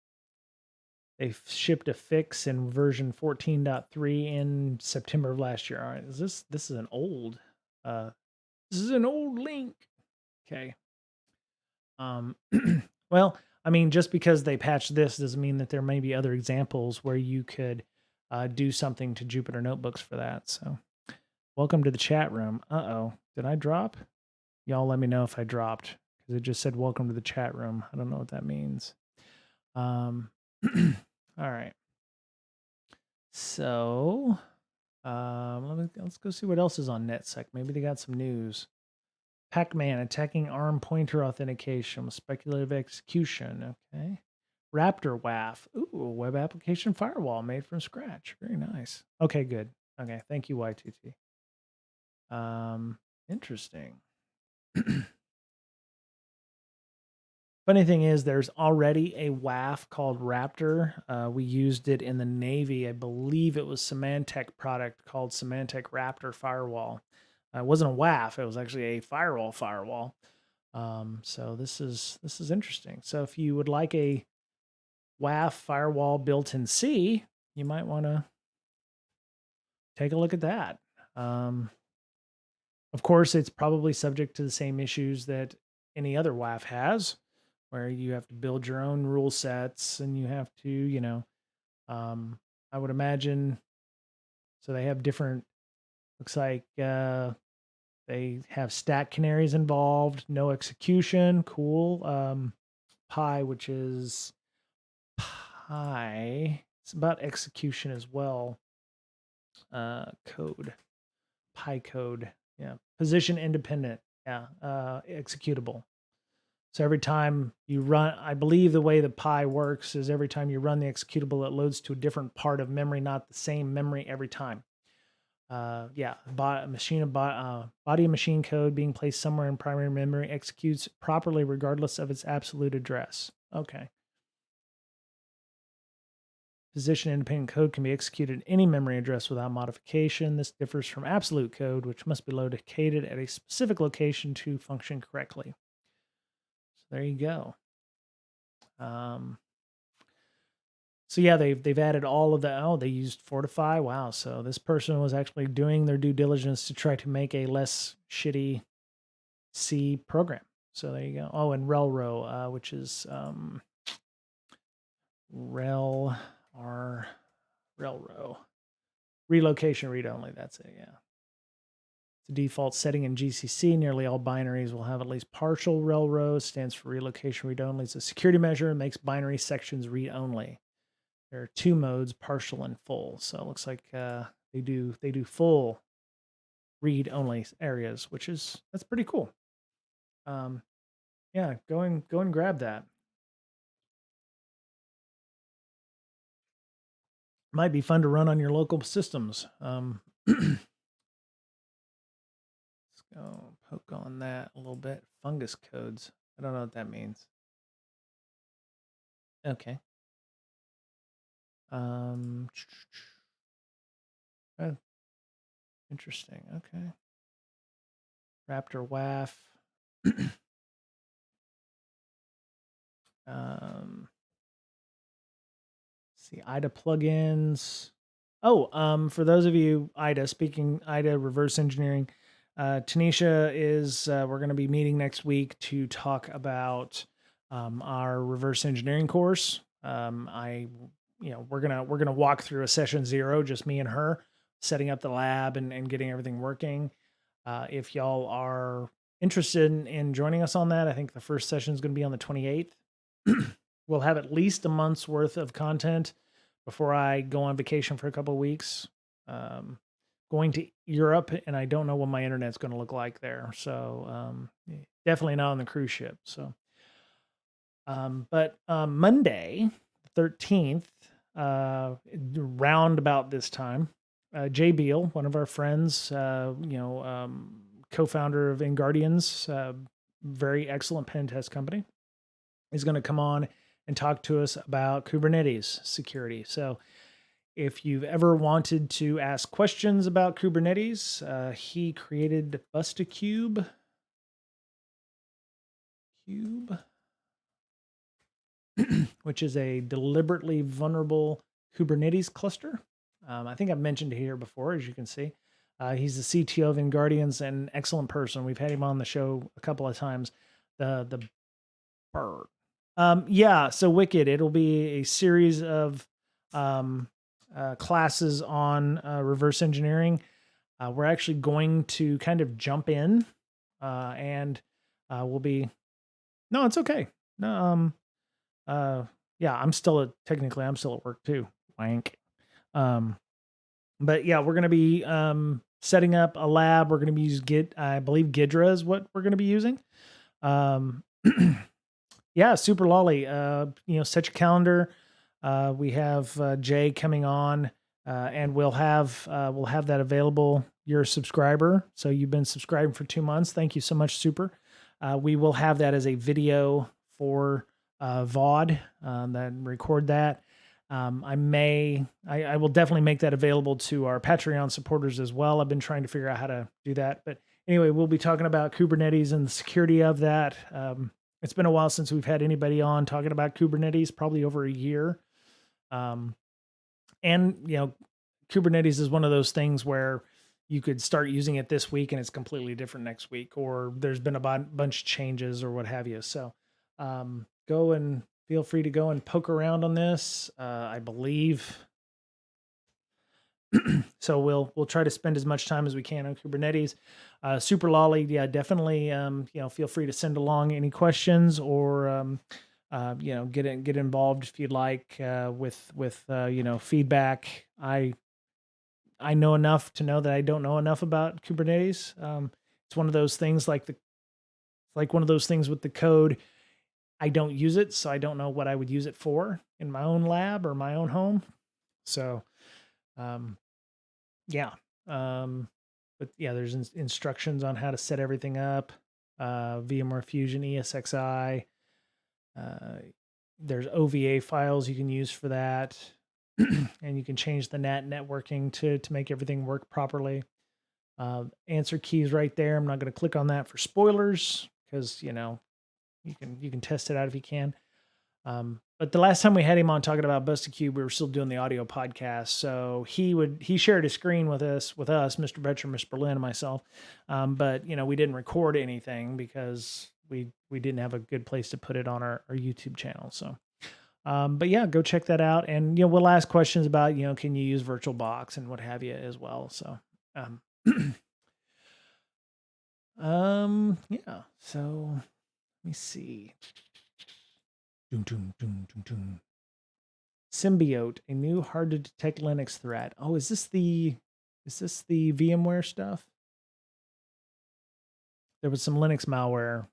They shipped a fix in version 14.3 in September of last year. All right, this is an old link. Okay. Well, I mean, just because they patched this doesn't mean that there may be other examples where you could do something to Jupyter Notebooks for that. So, welcome to the chat room. Uh-oh, did I drop? Y'all let me know if I dropped because it just said welcome to the chat room. I don't know what that means. All right. So, let's go see what else is on NetSec. Maybe they got some news. Pac-Man attacking ARM pointer authentication with speculative execution. Okay. Raptor WAF. Ooh, web application firewall made from scratch. Very nice. Okay, good. Okay, thank you, YTT. Interesting. Funny thing is, there's already a WAF called Raptor. We used it in the Navy. I believe it was Symantec product called Symantec Raptor Firewall. It wasn't a WAF. It was actually a firewall. So this is interesting. So if you would like a WAF firewall built in C, you might want to take a look at that. Of course, it's probably subject to the same issues that any other WAF has, where you have to build your own rule sets and you have to, I would imagine. So they have different, looks like they have stack canaries involved, no execution. Cool. Pi, which is Pi. It's about execution as well. Code. Pi code. Yeah. Position independent. Yeah. Executable. So every time you run, I believe the way the Pi works is every time you run the executable, it loads to a different part of memory, not the same memory every time. Yeah, body of machine code being placed somewhere in primary memory executes properly regardless of its absolute address. Okay. Position independent code can be executed at any memory address without modification. This differs from absolute code, which must be located at a specific location to function correctly. So there you go. So yeah, they've added all of the. Oh, they used Fortify. Wow. So this person was actually doing their due diligence to try to make a less shitty C program. So there you go. Oh, and Relro, which is Relro relocation read only. That's it. Yeah. The default setting in GCC, nearly all binaries will have at least partial Relro. Stands for relocation read only. It's a security measure and makes binary sections read only. There are two modes, partial and full. So it looks like they do full read only areas, that's pretty cool. Yeah, go and grab that. Might be fun to run on your local systems. Let's go poke on that a little bit. Fungus codes. I don't know what that means. Okay. Oh, interesting. Okay. Raptor WAF. See, IDA plugins. Oh, for those of you, speaking IDA reverse engineering, Tanisha is, we're going to be meeting next week to talk about our reverse engineering course. We're gonna walk through a session 0, just me and her, setting up the lab and getting everything working. If y'all are interested in joining us on that, I think the first session is going to be on the 28th. We'll have at least a month's worth of content before I go on vacation for a couple of weeks. Going to Europe, and I don't know what my internet's going to look like there. So definitely not on the cruise ship. So, but Monday, 13th, round about this time, Jay Beal, one of our friends, co-founder of InGuardians, very excellent pen test company, is going to come on and talk to us about Kubernetes security. So if you've ever wanted to ask questions about Kubernetes, he created Bustacube. Which is a deliberately vulnerable Kubernetes cluster. I think I've mentioned it here before, as you can see. He's the CTO of InGuardians and an excellent person. We've had him on the show a couple of times. The bird. Yeah, so Wicked, it'll be a series of classes on reverse engineering. We're actually going to kind of jump in and we'll be, no, it's okay. No, yeah, I'm still at work too. Wank. But yeah, we're going to be setting up a lab. We're going to be using I believe Gidra is what we're going to be using. Yeah, super lolly. Set your calendar. We have Jay coming on, and we'll have that available. You're a subscriber, so you've been subscribing for 2 months. Thank you so much, super. We will have that as a video for VOD, then record that. I will definitely make that available to our Patreon supporters as well. I've been trying to figure out how to do that, but anyway, we'll be talking about Kubernetes and the security of that. It's been a while since we've had anybody on talking about Kubernetes, probably over a year. And Kubernetes is one of those things where you could start using it this week and it's completely different next week, or there's been a bunch of changes or what have you. So go and feel free to go and poke around on this. I believe. So we'll try to spend as much time as we can on Kubernetes. Super Lolly, yeah, definitely. Feel free to send along any questions or get involved if you'd like with feedback. I know enough to know that I don't know enough about Kubernetes. It's one of those things like one of those things with the code. I don't use it, so I don't know what I would use it for in my own lab or my own home. So, yeah. But yeah, there's instructions on how to set everything up. VMware Fusion, ESXi. There's OVA files you can use for that. And you can change the NAT networking to make everything work properly. Answer keys right there. I'm not going to click on that for spoilers because you can test it out if you can. But the last time we had him on talking about Bustacube, we were still doing the audio podcast. So he shared his screen with us, Mr. Betcher, Mr. Berlin, and myself. But we didn't record anything because we didn't have a good place to put it on our YouTube channel. So, but yeah, go check that out. And, we'll ask questions about, can you use VirtualBox and what have you as well. So, yeah, so let me see. Symbiote, a new hard to detect Linux threat. Oh, is this the VMware stuff? There was some Linux malware.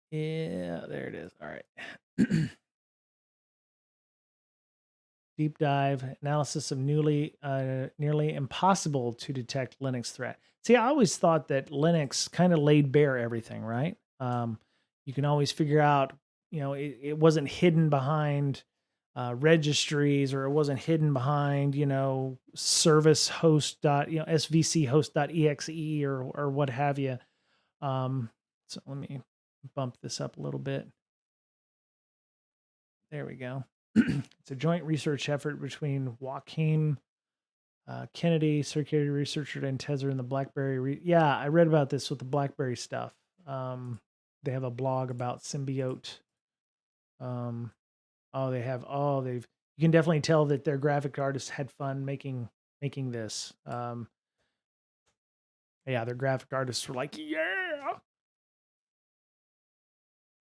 Yeah, there it is. All right. Deep dive analysis of nearly impossible to detect Linux threat. See, I always thought that Linux kind of laid bare everything, right? You can always figure out, it wasn't hidden behind registries, or it wasn't hidden behind, service host dot, svc host dot exe or what have you. So let me bump this up a little bit. There we go. It's a joint research effort between Joaquin Kennedy, security researcher, and Tezer in the BlackBerry. Yeah, I read about this with the BlackBerry stuff. They have a blog about Symbiote. They've. You can definitely tell that their graphic artists had fun making this. Yeah, their graphic artists were like, yeah.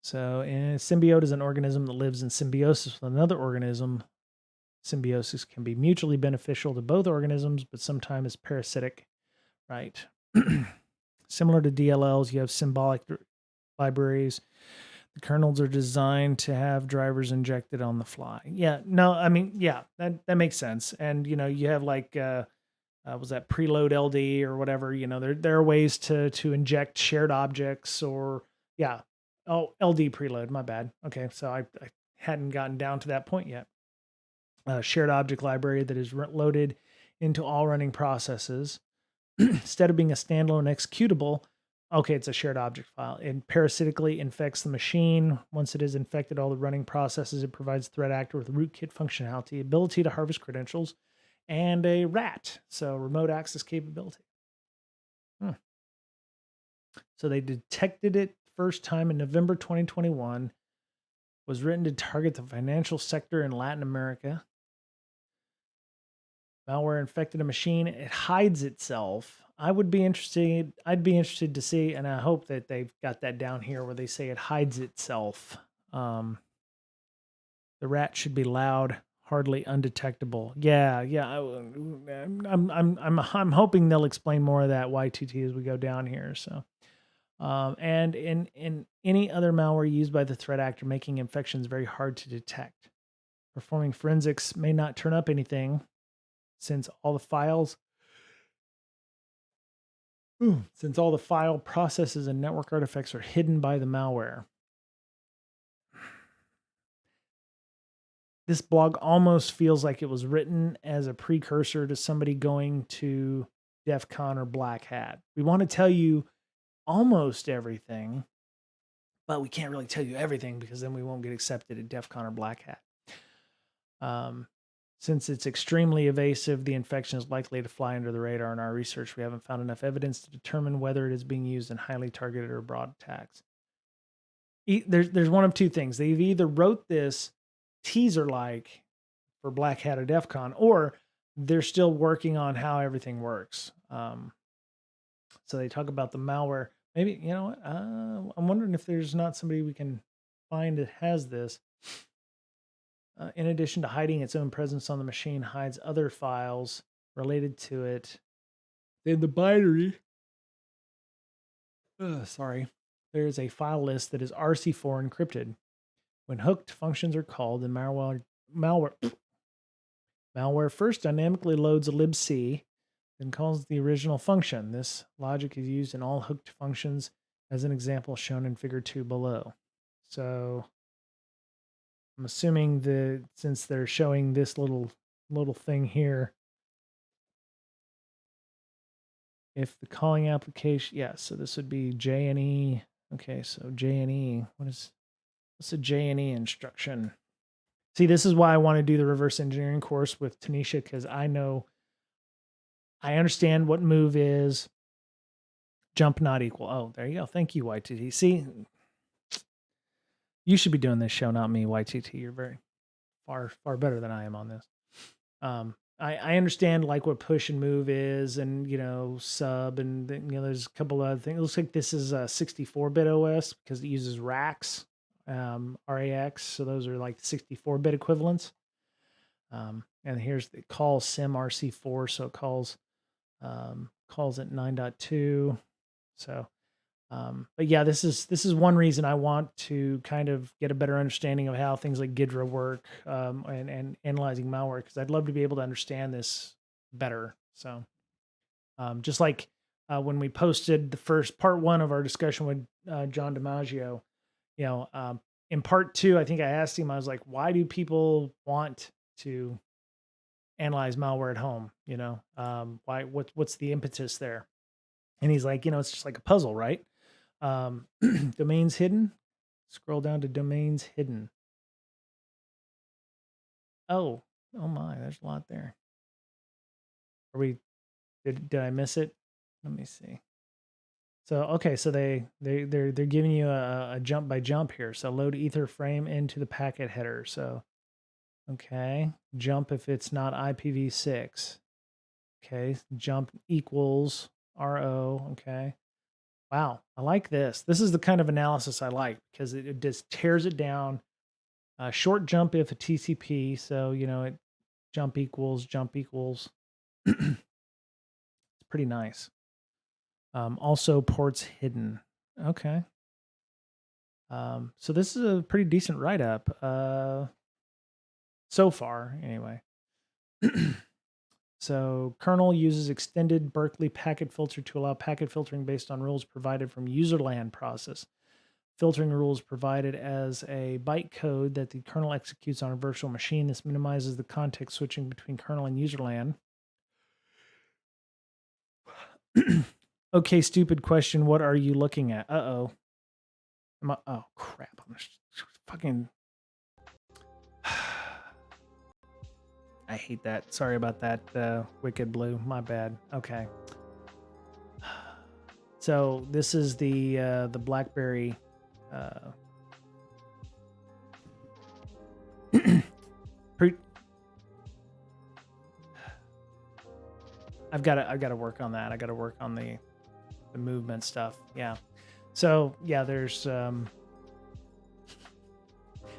So, symbiote is an organism that lives in symbiosis with another organism. Symbiosis can be mutually beneficial to both organisms, but sometimes parasitic, right? Similar to DLLs, you have symbolic libraries. The kernels are designed to have drivers injected on the fly. Yeah, no, I mean, yeah, that makes sense. And you have like was that preload LD or whatever? There are ways to inject shared objects or yeah. Oh, LD preload. My bad. Okay, so I hadn't gotten down to that point yet. Shared object library that is loaded into all running processes. Instead of being a standalone executable, okay, it's a shared object file. It parasitically infects the machine. Once it has infected all the running processes, it provides threat actor with rootkit functionality, ability to harvest credentials, and a RAT, so remote access capability. So they detected it first time in November 2021. Was written to target the financial sector in Latin America. Malware infected a machine. It hides itself. I'd be interested to see, and I hope that they've got that down here where they say it hides itself. The rat should be loud, hardly undetectable. Yeah. I'm hoping they'll explain more of that YTT as we go down here. So, and in any other malware used by the threat actor, making infections very hard to detect. Performing forensics may not turn up anything, since all the file processes and network artifacts are hidden by the malware. This blog almost feels like it was written as a precursor to somebody going to DEF CON or Black Hat. We want to tell you almost everything, but we can't really tell you everything because then we won't get accepted at DEF CON or Black Hat. Since it's extremely evasive, the infection is likely to fly under the radar. In our research, we haven't found enough evidence to determine whether it is being used in highly targeted or broad attacks. There's one of two things. They've either wrote this teaser-like for Black Hat or DEF CON, or they're still working on how everything works. So they talk about the malware. Maybe, you know what? I'm wondering if there's not somebody we can find that has this. In addition to hiding its own presence on the machine, hides other files related to it. In the binary, there is a file list that is RC4 encrypted. When hooked functions are called, the malware first dynamically loads a libc, then calls the original function. This logic is used in all hooked functions, as an example shown in Figure 2 below. So I'm assuming that since they're showing this little thing here, if the calling application, so this would be JNE. Okay, so JNE, what's a JNE instruction? See, this is why I want to do the reverse engineering course with Tanisha, because I understand what move is. Jump not equal. Oh, there you go. Thank you, YTT. See, you should be doing this show, not me, YTT. You're very far better than I am on this. I understand like what push and move is, and sub, and there's a couple other things. It looks like this is a 64-bit OS because it uses RAX, RAX. So those are like 64-bit equivalents. And here's the call sim RC4, so it calls it 9.2. So but yeah, this is one reason I want to kind of get a better understanding of how things like Ghidra work, and analyzing malware, because I'd love to be able to understand this better. So just like when we posted the first part 1 of our discussion with John DiMaggio, in part 2, I think I asked him, I was like, why do people want to analyze malware at home? Why, what's the impetus there? And he's like, it's just like a puzzle, right? Domains hidden. Scroll down to domains hidden. Oh my, there's a lot there. Did I miss it? Let me see. So, okay, so they're giving you a jump by jump here. So load ether frame into the packet header. So, okay, jump if it's not IPv6. Okay, jump equals RO. Okay. Wow, I like this. This is the kind of analysis I like because it just tears it down. Short jump if a TCP. So, it jump equals. It's pretty nice. Also ports hidden. Okay. So this is a pretty decent write-up. So far, anyway. So kernel uses extended Berkeley packet filter to allow packet filtering based on rules provided from userland process. Filtering rules provided as a bytecode that the kernel executes on a virtual machine. This minimizes the context switching between kernel and userland. Okay, stupid question. What are you looking at? Oh crap. I'm fucking. I hate that. Sorry about that, Wicked Blue. My bad. Okay. So this is the BlackBerry. I've got to work on that. I got to work on the movement stuff. Yeah. So yeah, there's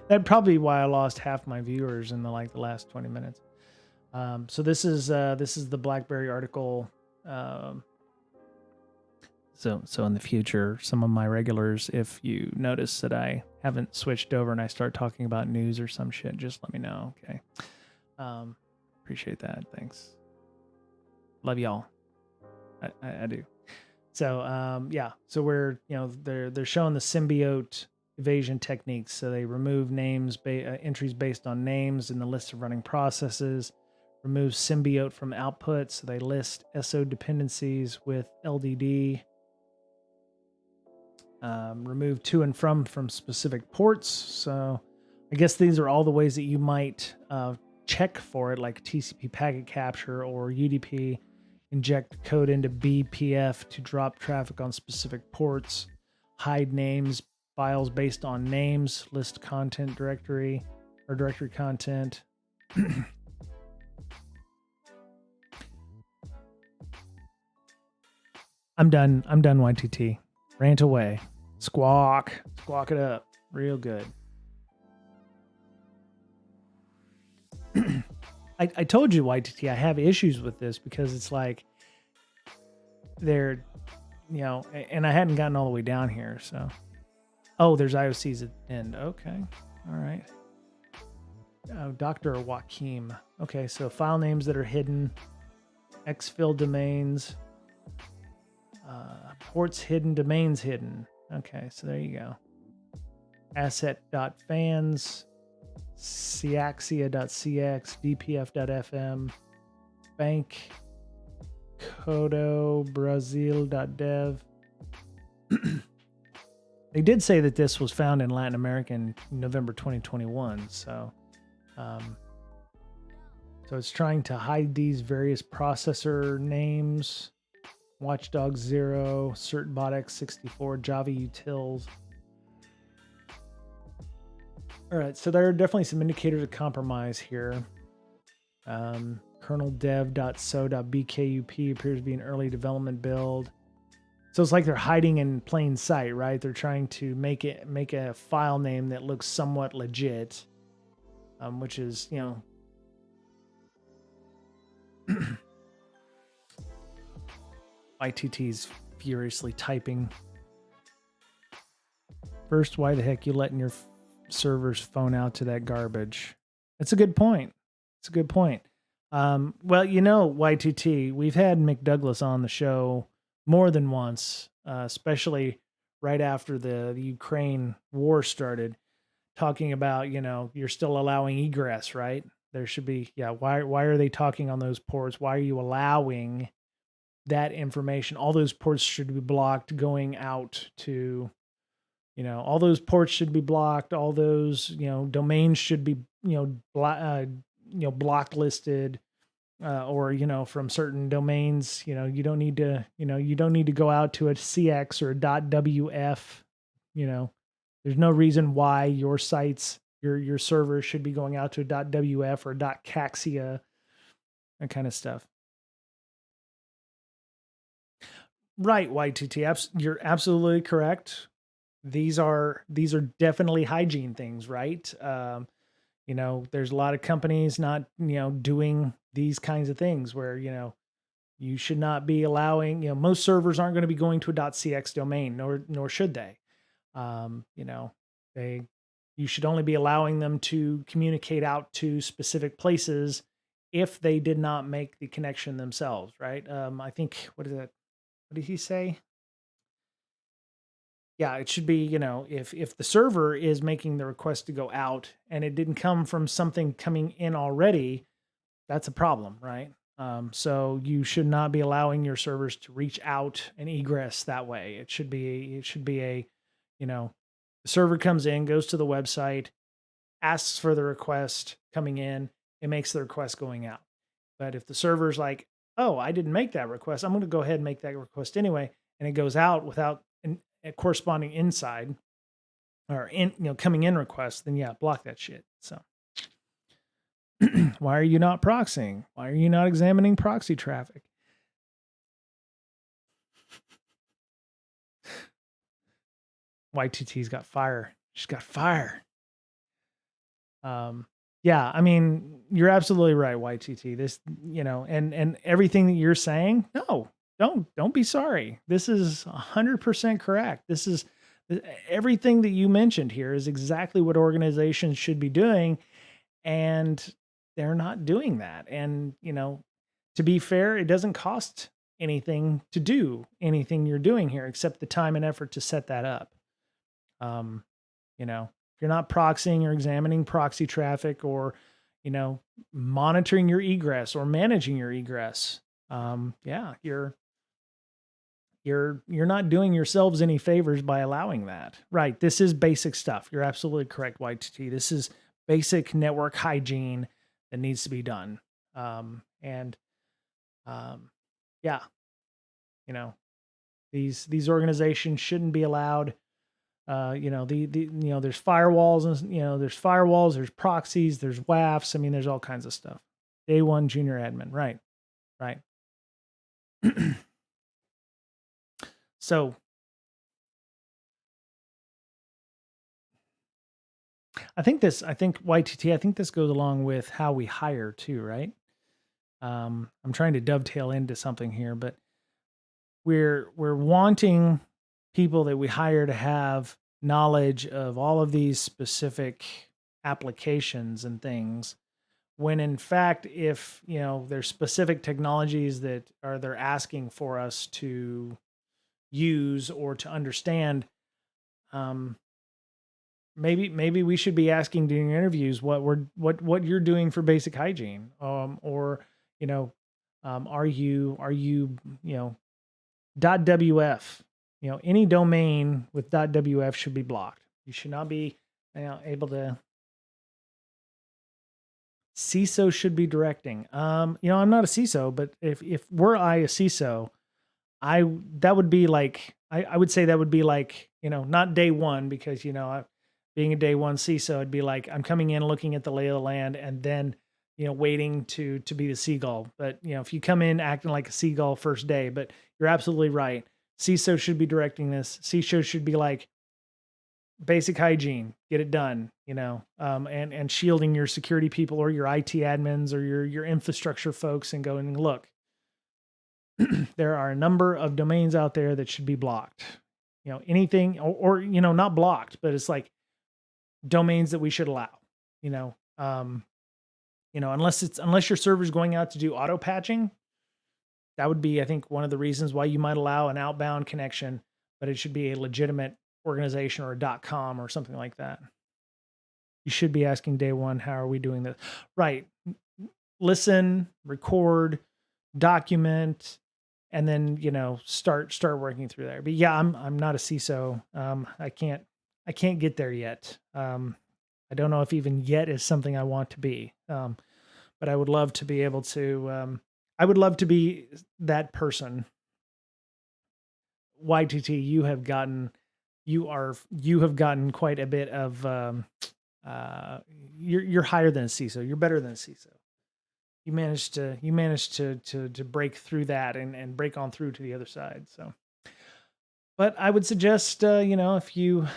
that'd probably be why I lost half my viewers in the last 20 minutes. So this is the BlackBerry article. So in the future, some of my regulars, if you notice that I haven't switched over and I start talking about news or some shit, just let me know. Okay. Appreciate that. Thanks. Love y'all. I do. So yeah. So we're they're showing the symbiote evasion techniques. So they remove names entries based on names in the list of running processes. Remove symbiote from output. So they list SO dependencies with LDD. Remove to and from specific ports. So I guess these are all the ways that you might check for it, like TCP packet capture or UDP. Inject code into BPF to drop traffic on specific ports. Hide names, files based on names. List content directory or directory content. I'm done, YTT. Rant away. Squawk it up real good. I told you, YTT, I have issues with this because it's like they're, and I hadn't gotten all the way down here. So, there's IOCs at the end. Okay. All right. Dr. Joaquim. Okay. So file names that are hidden, exfil domains, ports hidden, domains hidden. Okay. So there you go. Asset.fans, Ciaxia.cx, dpf.fm, bank, Codo, Brazil.dev. They did say that this was found in Latin America in November 2021. So it's trying to hide these various processor names. Watchdog 0, CertBot X64, Java utils. All right, so there are definitely some indicators of compromise here. Kernel dev.so.bkup appears to be an early development build. So it's like they're hiding in plain sight, right? They're trying to make a file name that looks somewhat legit, which is, ITT's furiously typing. First, why the heck you letting your server's phone out to that garbage? That's a good point. Well, YTT, we've had Mick Douglas on the show more than once, especially right after the Ukraine war started. talking about, you're still allowing egress, right? There should be, yeah. Why are they talking on those ports? Why are you allowing that information? All those ports should be blocked going out to, all those ports should be blocked. All those, domains should be, blocklisted, or, from certain domains, you don't need to go out to a CX or a .wf, there's no reason why your sites, your servers should be going out to a .wf or .caxia, that kind of stuff. Right, YTT. You're absolutely correct. These are definitely hygiene things, right? There's a lot of companies not, doing these kinds of things where, you should not be allowing, most servers aren't going to be going to a .cx domain, nor should they. They you should only be allowing them to communicate out to specific places if they did not make the connection themselves, right? I think, what is it? What did he say? Yeah, it should be, if the server is making the request to go out and it didn't come from something coming in already, that's a problem, right? So you should not be allowing your servers to reach out and egress that way. It should be a, the server comes in, goes to the website, asks for the request coming in, it makes the request going out. But if the server's like, oh, I didn't make that request, I'm going to go ahead and make that request anyway, and it goes out without a corresponding inside or coming in request, then yeah, block that shit. So why are you not proxying? Why are you not examining proxy traffic? YTT's got fire. She's got fire. Yeah, I mean, you're absolutely right, YTT. This, and everything that you're saying, no, don't be sorry. This is 100% correct. This is everything that you mentioned here is exactly what organizations should be doing, and they're not doing that. And, to be fair, it doesn't cost anything to do anything you're doing here except the time and effort to set that up. Um, if you're not proxying or examining proxy traffic or, monitoring your egress or managing your egress, yeah, you're not doing yourselves any favors by allowing that. Right. This is basic stuff. You're absolutely correct, YTT. This is basic network hygiene that needs to be done. And yeah, you know, these organizations shouldn't be allowed. There's firewalls and there's proxies, there's WAFs. I mean, there's all kinds of stuff. Day one junior admin, right, right. So I think YTT, I think this goes along with how we hire too, right? I'm trying to dovetail into something here, but we're wanting people that we hire to have knowledge of all of these specific applications and things, when in fact, if there's specific technologies that they're asking for us to use or to understand, um, maybe we should be asking during interviews what you're doing for basic hygiene, or are you .wf, any domain with .wf should be blocked. You should not be able to. CISO should be directing. I'm not a CISO, but if were I a CISO, that would be like, I would say that would be like, not day one, because being a day one CISO, it'd be like I'm coming in, looking at the lay of the land, and then waiting to be the seagull. But if you come in acting like a seagull first day, but you're absolutely right. CISO should be directing this. CISO should be like, basic hygiene, get it done, and shielding your security people or your IT admins or your infrastructure folks, and going, look, there are a number of domains out there that should be blocked. Anything or not blocked, but it's like domains that we should allow. Unless your server's going out to do auto patching, that would be, I think, one of the reasons why you might allow an outbound connection, but it should be a legitimate organization or a .com or something like that. You should be asking day one, how are we doing this? Right. Listen, record, document, and then, start working through there. But yeah, I'm not a CISO. I can't get there yet. I don't know if even yet is something I want to be. But I would love to be able to, I would love to be that person. YTT, you have gotten quite a bit of, uh, you're higher than a CISO. You're better than a CISO. You managed to break through that and break on through to the other side. So, but I would suggest, if you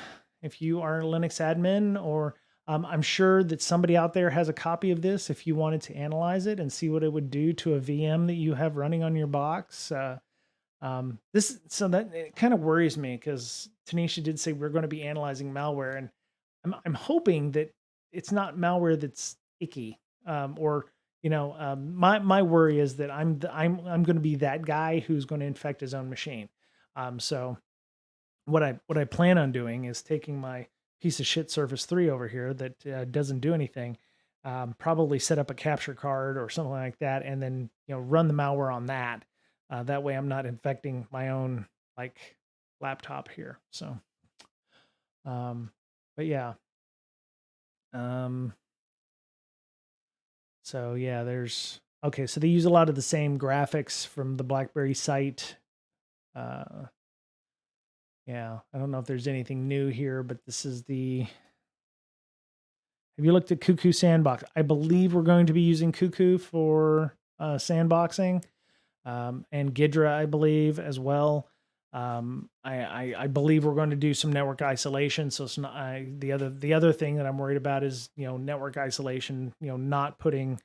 are a Linux admin, or I'm sure that somebody out there has a copy of this. If you wanted to analyze it and see what it would do to a VM that you have running on your box, that it kind of worries me, because Tanisha did say we're going to be analyzing malware, and I'm hoping that it's not malware that's icky, or my worry is that I'm going to be that guy who's going to infect his own machine. So what I plan on doing is taking my piece of shit Surface 3 over here that doesn't do anything, probably set up a capture card or something like that, and then run the malware on that. That way, I'm not infecting my own like laptop here. So, um, but yeah, um, so yeah, there's okay. So they use a lot of the same graphics from the BlackBerry site. Uh, yeah, I don't know if there's anything new here, but this is the. Have you looked at Cuckoo Sandbox? I believe we're going to be using Cuckoo for sandboxing, and Gidra, I believe, as well. I believe we're going to do some network isolation. So it's not, the other thing that I'm worried about is network isolation. Not putting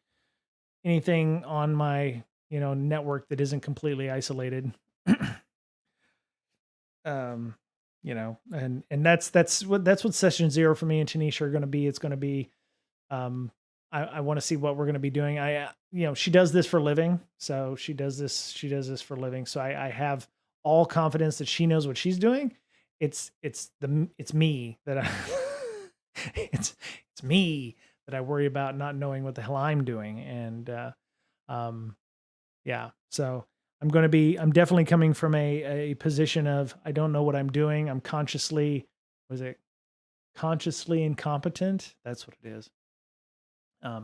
anything on my network that isn't completely isolated. um, and that's what session 0 for me and Tanisha are going to be. It's going to be, I want to see what we're going to be doing. She does this for a living. So she does this for a living. So I have all confidence that she knows what she's doing. It's me that it's me that I worry about not knowing what the hell I'm doing. And, um, yeah, so I'm definitely coming from a position of, I don't know what I'm doing. I'm consciously incompetent? That's what it is.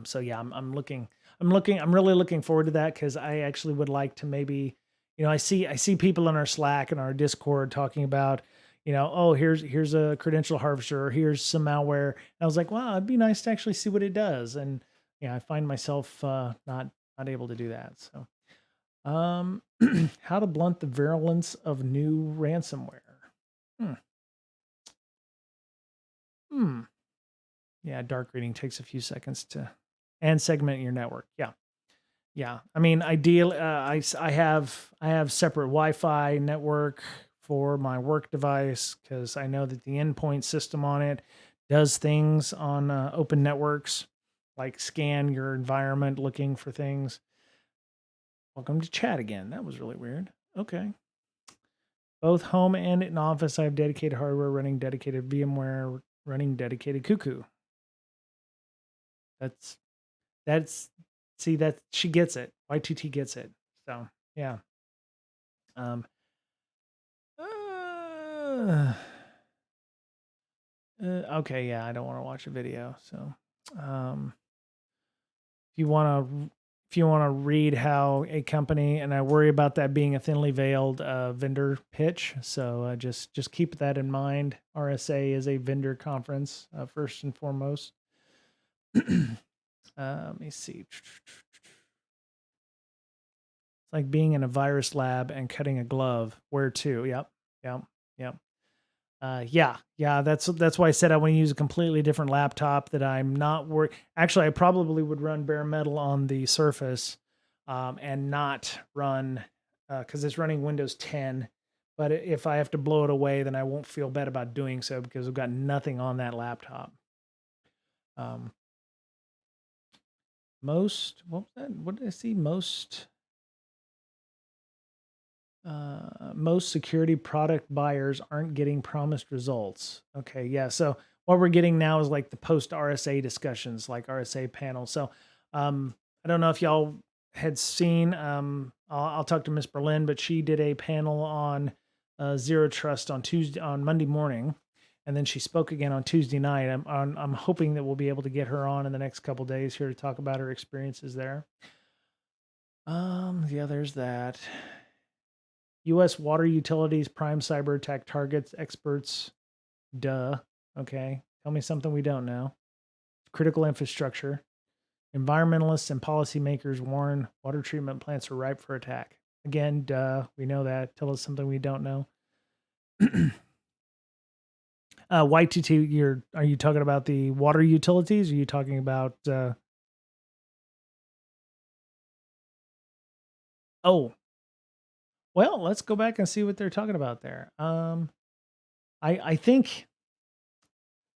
So yeah, I'm really looking forward to that, because I actually would like to maybe, I see people in our Slack and our Discord talking about, oh, here's a credential harvester, or here's some malware. And I was like, wow, it'd be nice to actually see what it does. And I find myself not able to do that. So, um, how to blunt the virulence of new ransomware. Hmm. Hmm. Yeah, dark reading takes a few seconds and segment your network. Yeah. Yeah. I mean, ideally, I have separate Wi-Fi network for my work device, because I know that the endpoint system on it does things on open networks, like scan your environment looking for things. Welcome to chat again. That was really weird. Okay. Both home and in office, I have dedicated hardware running dedicated VMware, running dedicated Cuckoo. That's that's see, that she gets it. YTT gets it. So yeah. Um. Uh, okay. Yeah, I don't want to watch a video. So, um, if you want to, read how a company, and I worry about that being a thinly veiled vendor pitch. So just keep that in mind. RSA is a vendor conference, first and foremost. Let me see. It's like being in a virus lab and cutting a glove. Where to? Yep. Yep. Yep. Yeah. That's why I said I want to use a completely different laptop that I'm not Actually, I probably would run bare metal on the Surface, and not run, because it's running Windows 10. But if I have to blow it away, then I won't feel bad about doing so, because I've got nothing on that laptop. Um, what was that? What did I see? Most security product buyers aren't getting promised results. Okay, yeah. So what we're getting now is like the post RSA discussions, like RSA panels. So I don't know if y'all had seen. I'll talk to Miss Berlin, but she did a panel on zero trust on Monday morning, and then she spoke again on Tuesday night. I'm hoping that we'll be able to get her on in the next couple days here to talk about her experiences there. Yeah, there's that. U.S. water utilities prime cyber attack targets experts. Duh. Okay. Tell me something we don't know. Critical infrastructure. Environmentalists and policymakers warn water treatment plants are ripe for attack. Again, duh. We know that. Tell us something we don't know. Y22, are you talking about the water utilities? Are you talking about oh, well, let's go back and see what they're talking about there. I think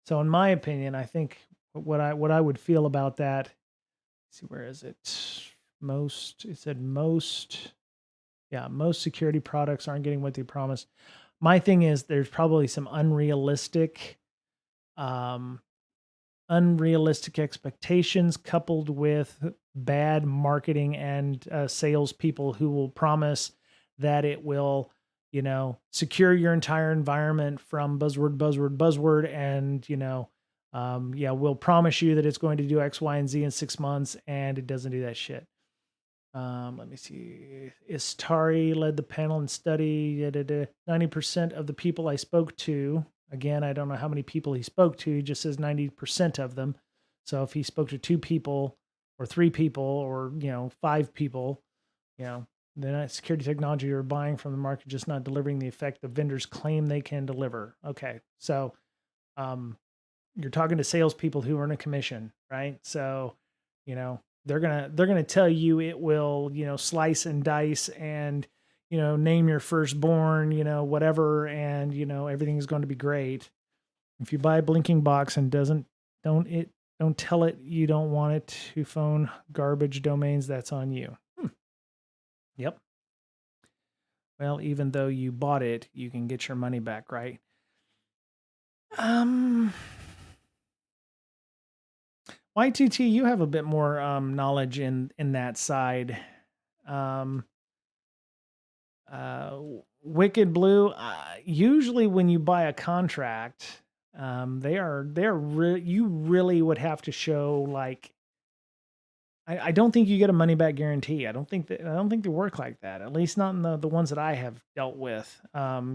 so. In my opinion, I think what I would feel about that. Let's see, where is it? Most it said most. Yeah, most security products aren't getting what they promised. My thing is, there's probably some um, unrealistic expectations coupled with bad marketing and salespeople who will promise that it will, secure your entire environment from buzzword, and yeah, we'll promise you that it's going to do X, Y, and Z in 6 months, and it doesn't do that shit. Let me see. Istari led the panel and study. 90% of the people I spoke to, again, I don't know how many people he spoke to. He just says 90% of them. So if he spoke to 2 people or 3 people or, 5 people, then security technology are buying from the market, just not delivering the effect the vendors claim they can deliver. Okay. So um, you're talking to salespeople who earn a commission, right? So, they're gonna tell you it will, slice and dice and, name your firstborn, whatever, and everything's going to be great. If you buy a blinking box and don't tell it you don't want it to phone garbage domains, that's on you. Yep. Well, even though you bought it, you can get your money back, right? Um YTT, you have a bit more knowledge in that side. Um, uh, Wicked Blue. Usually, when you buy a contract, you really would have to show like. I don't think you get a money back guarantee. I don't think they work like that. At least not in the ones that I have dealt with.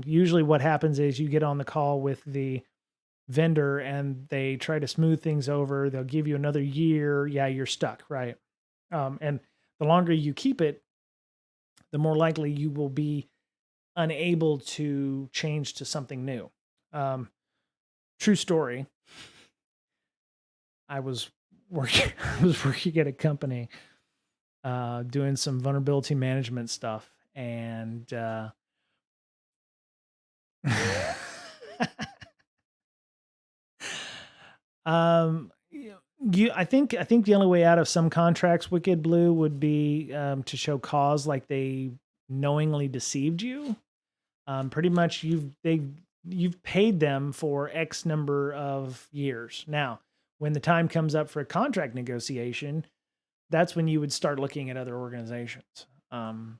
Usually, what happens is you get on the call with the vendor and they try to smooth things over. They'll give you another year. Yeah, you're stuck, right? And the longer you keep it, the more likely you will be unable to change to something new. Um, True story. I was working. I was working at a company doing some vulnerability management stuff, and I think the only way out of some contracts, Wicked Blue, would be to show cause, like they knowingly deceived you. Pretty much, you've paid them for X number of years. Now, when the time comes up for a contract negotiation, that's when you would start looking at other organizations. And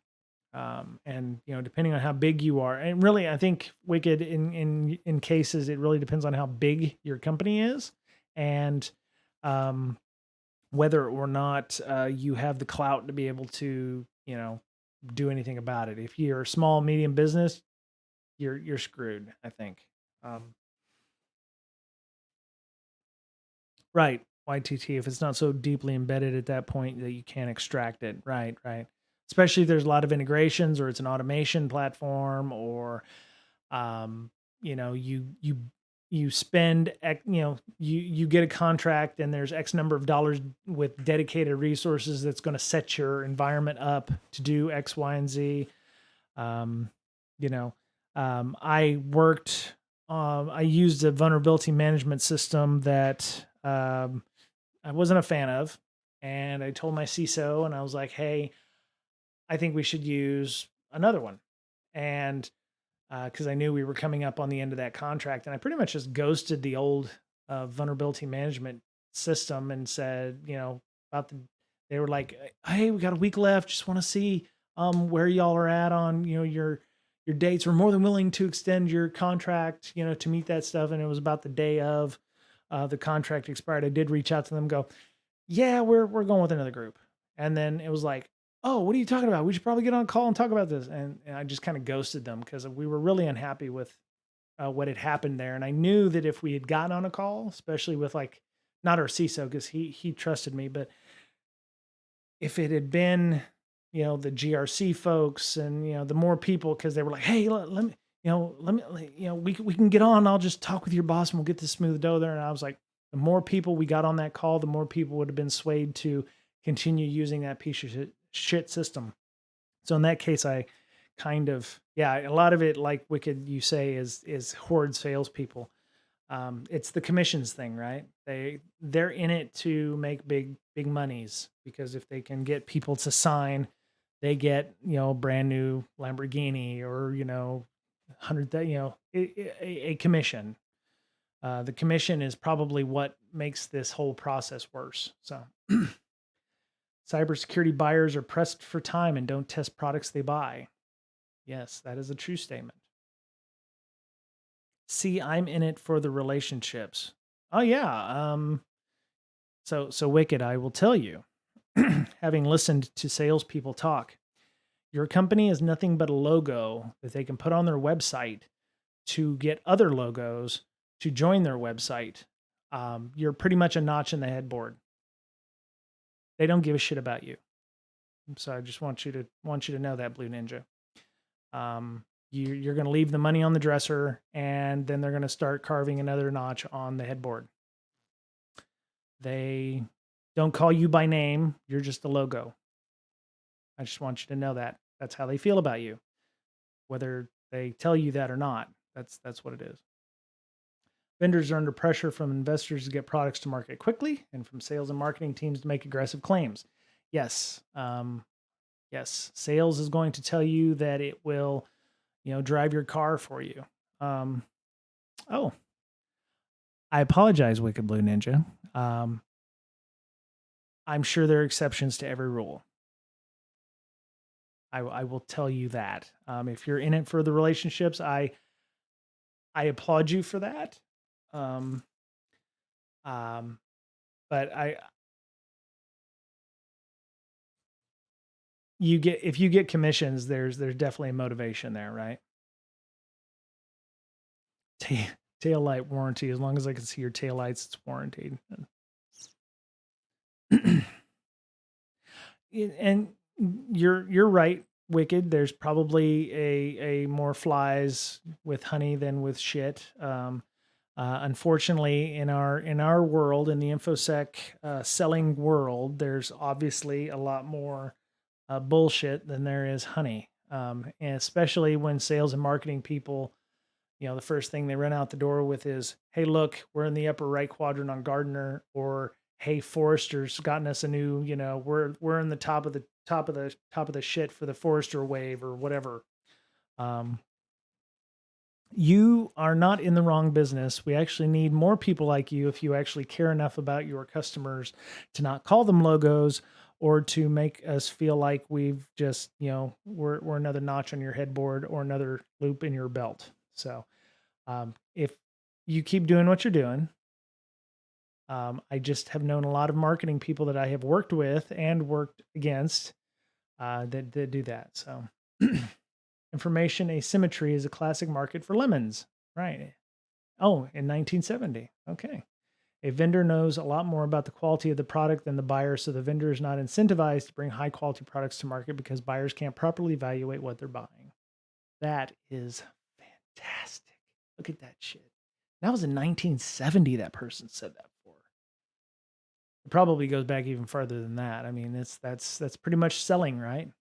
depending on how big you are, and really, I think Wicked in cases, it really depends on how big your company is, and um, whether or not you have the clout to be able to do anything about it. If you're a small medium business, you're screwed, I think. Um, right. YTT, if it's not so deeply embedded at that point that you can't extract it. Right, right. Especially if there's a lot of integrations or it's an automation platform, or um, you spend you get a contract and there's X number of dollars with dedicated resources that's going to set your environment up to do X, Y, and Z. Um, you know, I used a vulnerability management system that I wasn't a fan of. And I told my CISO, and I was like, hey, I think we should use another one. And because I knew we were coming up on the end of that contract, and I pretty much just ghosted the old vulnerability management system and said, about they were like, hey, we got a week left. Just want to see where y'all are at on, your dates. We're more than willing to extend your contract, to meet that stuff. And it was about the day of the contract expired. I did reach out to them, go, yeah, we're going with another group. And then it was like, oh, what are you talking about? We should probably get on a call and talk about this. And I just kind of ghosted them because we were really unhappy with what had happened there. And I knew that if we had gotten on a call, especially with like, not our CISO, because he trusted me, but if it had been, the GRC folks and, the more people, because they were like, hey, let me, we can get on. I'll just talk with your boss and we'll get this smoothed over there. And I was like, the more people we got on that call, the more people would have been swayed to continue using that piece of shit system. So in that case, I kind of, a lot of it, like Wicked, you say, is horde salespeople. It's the commissions thing, right? They're in it to make big monies, because if they can get people to sign, they get, brand new Lamborghini or, 100, a commission. The commission is probably what makes this whole process worse. So cybersecurity buyers are pressed for time and don't test products they buy. Yes, that is a true statement. See, I'm in it for the relationships. Oh yeah. So Wicked, I will tell you, having listened to salespeople talk, your company is nothing but a logo that they can put on their website to get other logos to join their website. You're pretty much a notch in the headboard. They don't give a shit about you. So I just want you to know that, Blue Ninja. You're going to leave the money on the dresser, and then they're going to start carving another notch on the headboard. They don't call you by name. You're just a logo. I just want you to know that. That's how they feel about you, whether they tell you that or not. That's what it is. Vendors are under pressure from investors to get products to market quickly, and from sales and marketing teams to make aggressive claims. Yes. Yes. Sales is going to tell you that it will, drive your car for you. Oh, I apologize, Wicked Blue Ninja. I'm sure there are exceptions to every rule. I will tell you that. If you're in it for the relationships, I applaud you for that. But if you get commissions, there's definitely a motivation there, right? Tail light warranty. As long as I can see your tail lights, it's warranted. And you're right, Wicked. There's probably a more flies with honey than with shit. Unfortunately, in our world, in the infosec selling world, there's obviously a lot more bullshit than there is honey. And especially when sales and marketing people, the first thing they run out the door with is, hey, look, we're in the upper right quadrant on Gartner, or hey, Forrester's gotten us a new, we're in the top of the shit for the Forrester wave or whatever. You are not in the wrong business. We actually need more people like you if you actually care enough about your customers to not call them logos, or to make us feel like we've just, we're another notch on your headboard or another loop in your belt. So if you keep doing what you're doing, I just have known a lot of marketing people that I have worked with and worked against that do that. So information asymmetry is a classic market for lemons, right? Oh, in 1970. Okay. A vendor knows a lot more about the quality of the product than the buyer, so the vendor is not incentivized to bring high quality products to market because buyers can't properly evaluate what they're buying. That is fantastic. Look at that shit. That was in 1970 that person said that for. It probably goes back even farther than that. I mean, that's pretty much selling, right?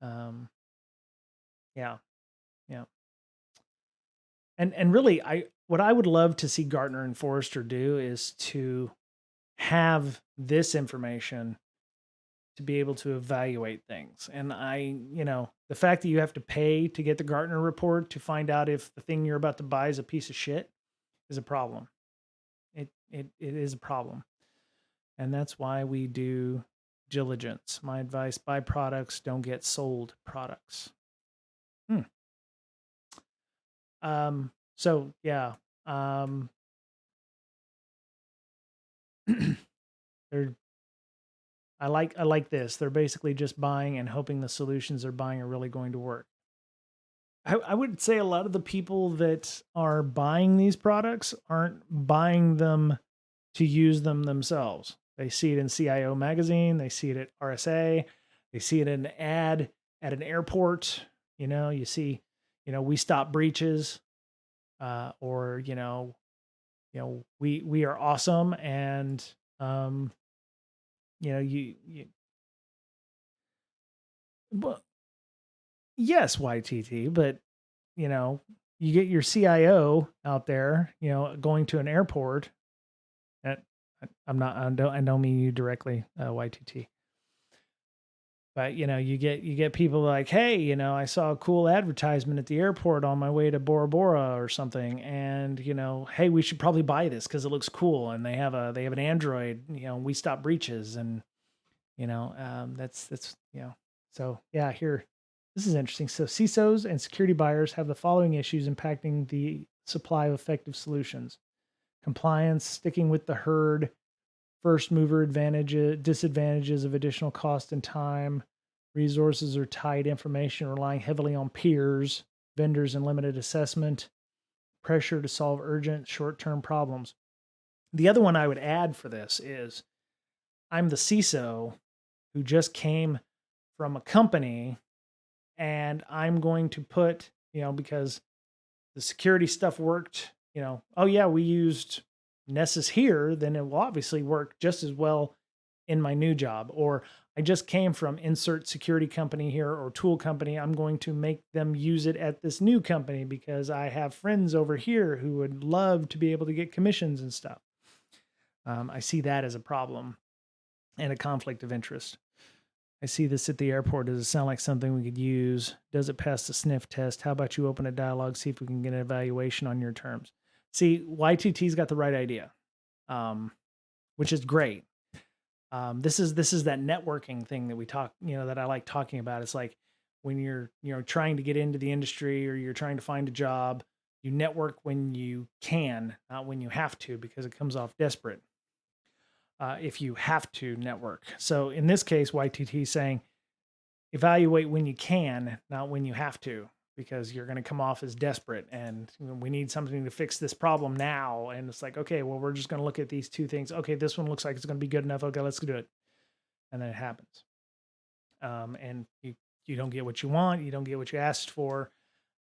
Yeah. Yeah. And really, what I would love to see Gartner and Forrester do is to have this information to be able to evaluate things. And the fact that you have to pay to get the Gartner report to find out if the thing you're about to buy is a piece of shit is a problem. it is a problem. And that's why we do diligence. My advice: buy products, don't get sold products. Hmm. So yeah. Um, they're I like this. They're basically just buying and hoping the solutions they're buying are really going to work. I would say a lot of the people that are buying these products aren't buying them to use them themselves. They see it in CIO magazine, they see it at RSA, they see it in an ad at an airport. You see, we stop breaches, or we are awesome, and um, you well, yes, YTT, but you know, you get your CIO out there, going to an airport. At, I'm not, I don't mean you directly, YTT, but you get people like, hey, I saw a cool advertisement at the airport on my way to Bora Bora or something, and hey, we should probably buy this because it looks cool, and they have an Android, we stop breaches, and that's so yeah, here, this is interesting. So CISOs and security buyers have the following issues impacting the supply of effective solutions: compliance, sticking with the herd, first mover advantages, disadvantages of additional cost and time, resources are tight, information relying heavily on peers, vendors, and limited assessment, pressure to solve urgent short-term problems. The other one I would add for this is, I'm the CISO who just came from a company, and I'm going to put, because the security stuff worked, oh yeah, we used Nessus here, then it will obviously work just as well in my new job. Or I just came from insert security company here or tool company. I'm going to make them use it at this new company because I have friends over here who would love to be able to get commissions and stuff. I see that as a problem and a conflict of interest. I see this at the airport. Does it sound like something we could use? Does it pass the sniff test? How about you open a dialogue, see if we can get an evaluation on your terms? See, YTT's got the right idea, which is great. This is that networking thing that we talk, that I like talking about. It's like when you're trying to get into the industry or you're trying to find a job, you network when you can, not when you have to, because it comes off desperate. If you have to network. So in this case, YTT is saying evaluate when you can, not when you have to, because you're going to come off as desperate and we need something to fix this problem now. And it's like, okay, well, we're just going to look at these two things. Okay, this one looks like it's going to be good enough. Okay, let's do it. And then it happens. And you don't get what you want. You don't get what you asked for.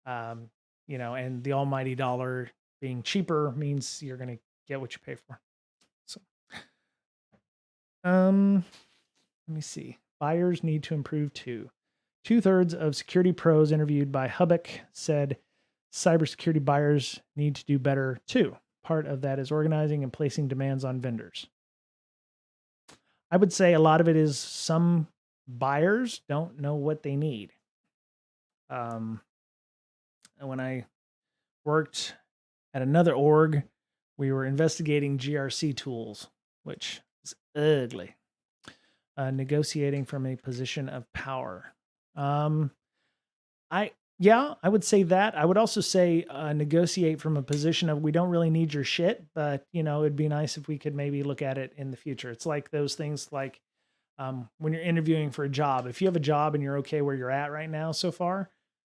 And the almighty dollar being cheaper means you're going to get what you pay for. So, let me see. Buyers need to improve too. 2/3 of security pros interviewed by Hubbock said cybersecurity buyers need to do better too. Part of that is organizing and placing demands on vendors. I would say a lot of it is some buyers don't know what they need. And when I worked at another org, we were investigating GRC tools, which is ugly. Negotiating from a position of power. I I would say that. I would also say negotiate from a position of we don't really need your shit, but it'd be nice if we could maybe look at it in the future. It's like those things like when you're interviewing for a job. If you have a job and you're okay where you're at right now so far,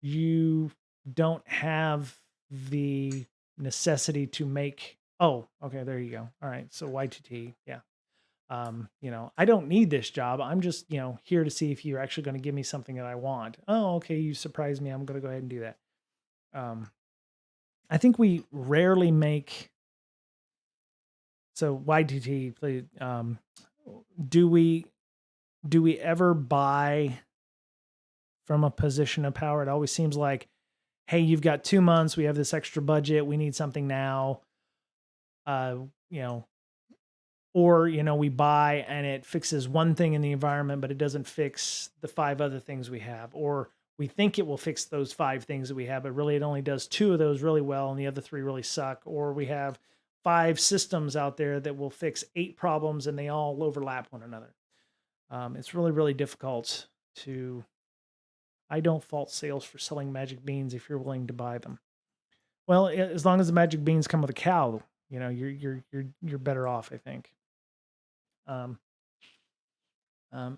you don't have the necessity to make. Oh, okay, there you go. All right, so Y2T, yeah. I don't need this job. I'm just, here to see if you're actually going to give me something that I want. Oh, okay. You surprised me. I'm going to go ahead and do that. I think we rarely make. So YTT, do we ever buy from a position of power? It always seems like, hey, you've got 2 months. We have this extra budget. We need something now. You know, or we buy and it fixes one thing in the environment but it doesn't fix the 5 other things we have, or we think it will fix those 5 things that we have but really it only does 2 of those really well and the other 3 really suck, or we have 5 systems out there that will fix 8 problems and they all overlap one another. It's really, really difficult to. I don't fault sales for selling magic beans if you're willing to buy them. Well, as long as the magic beans come with a cow, you're better off, I think. Um,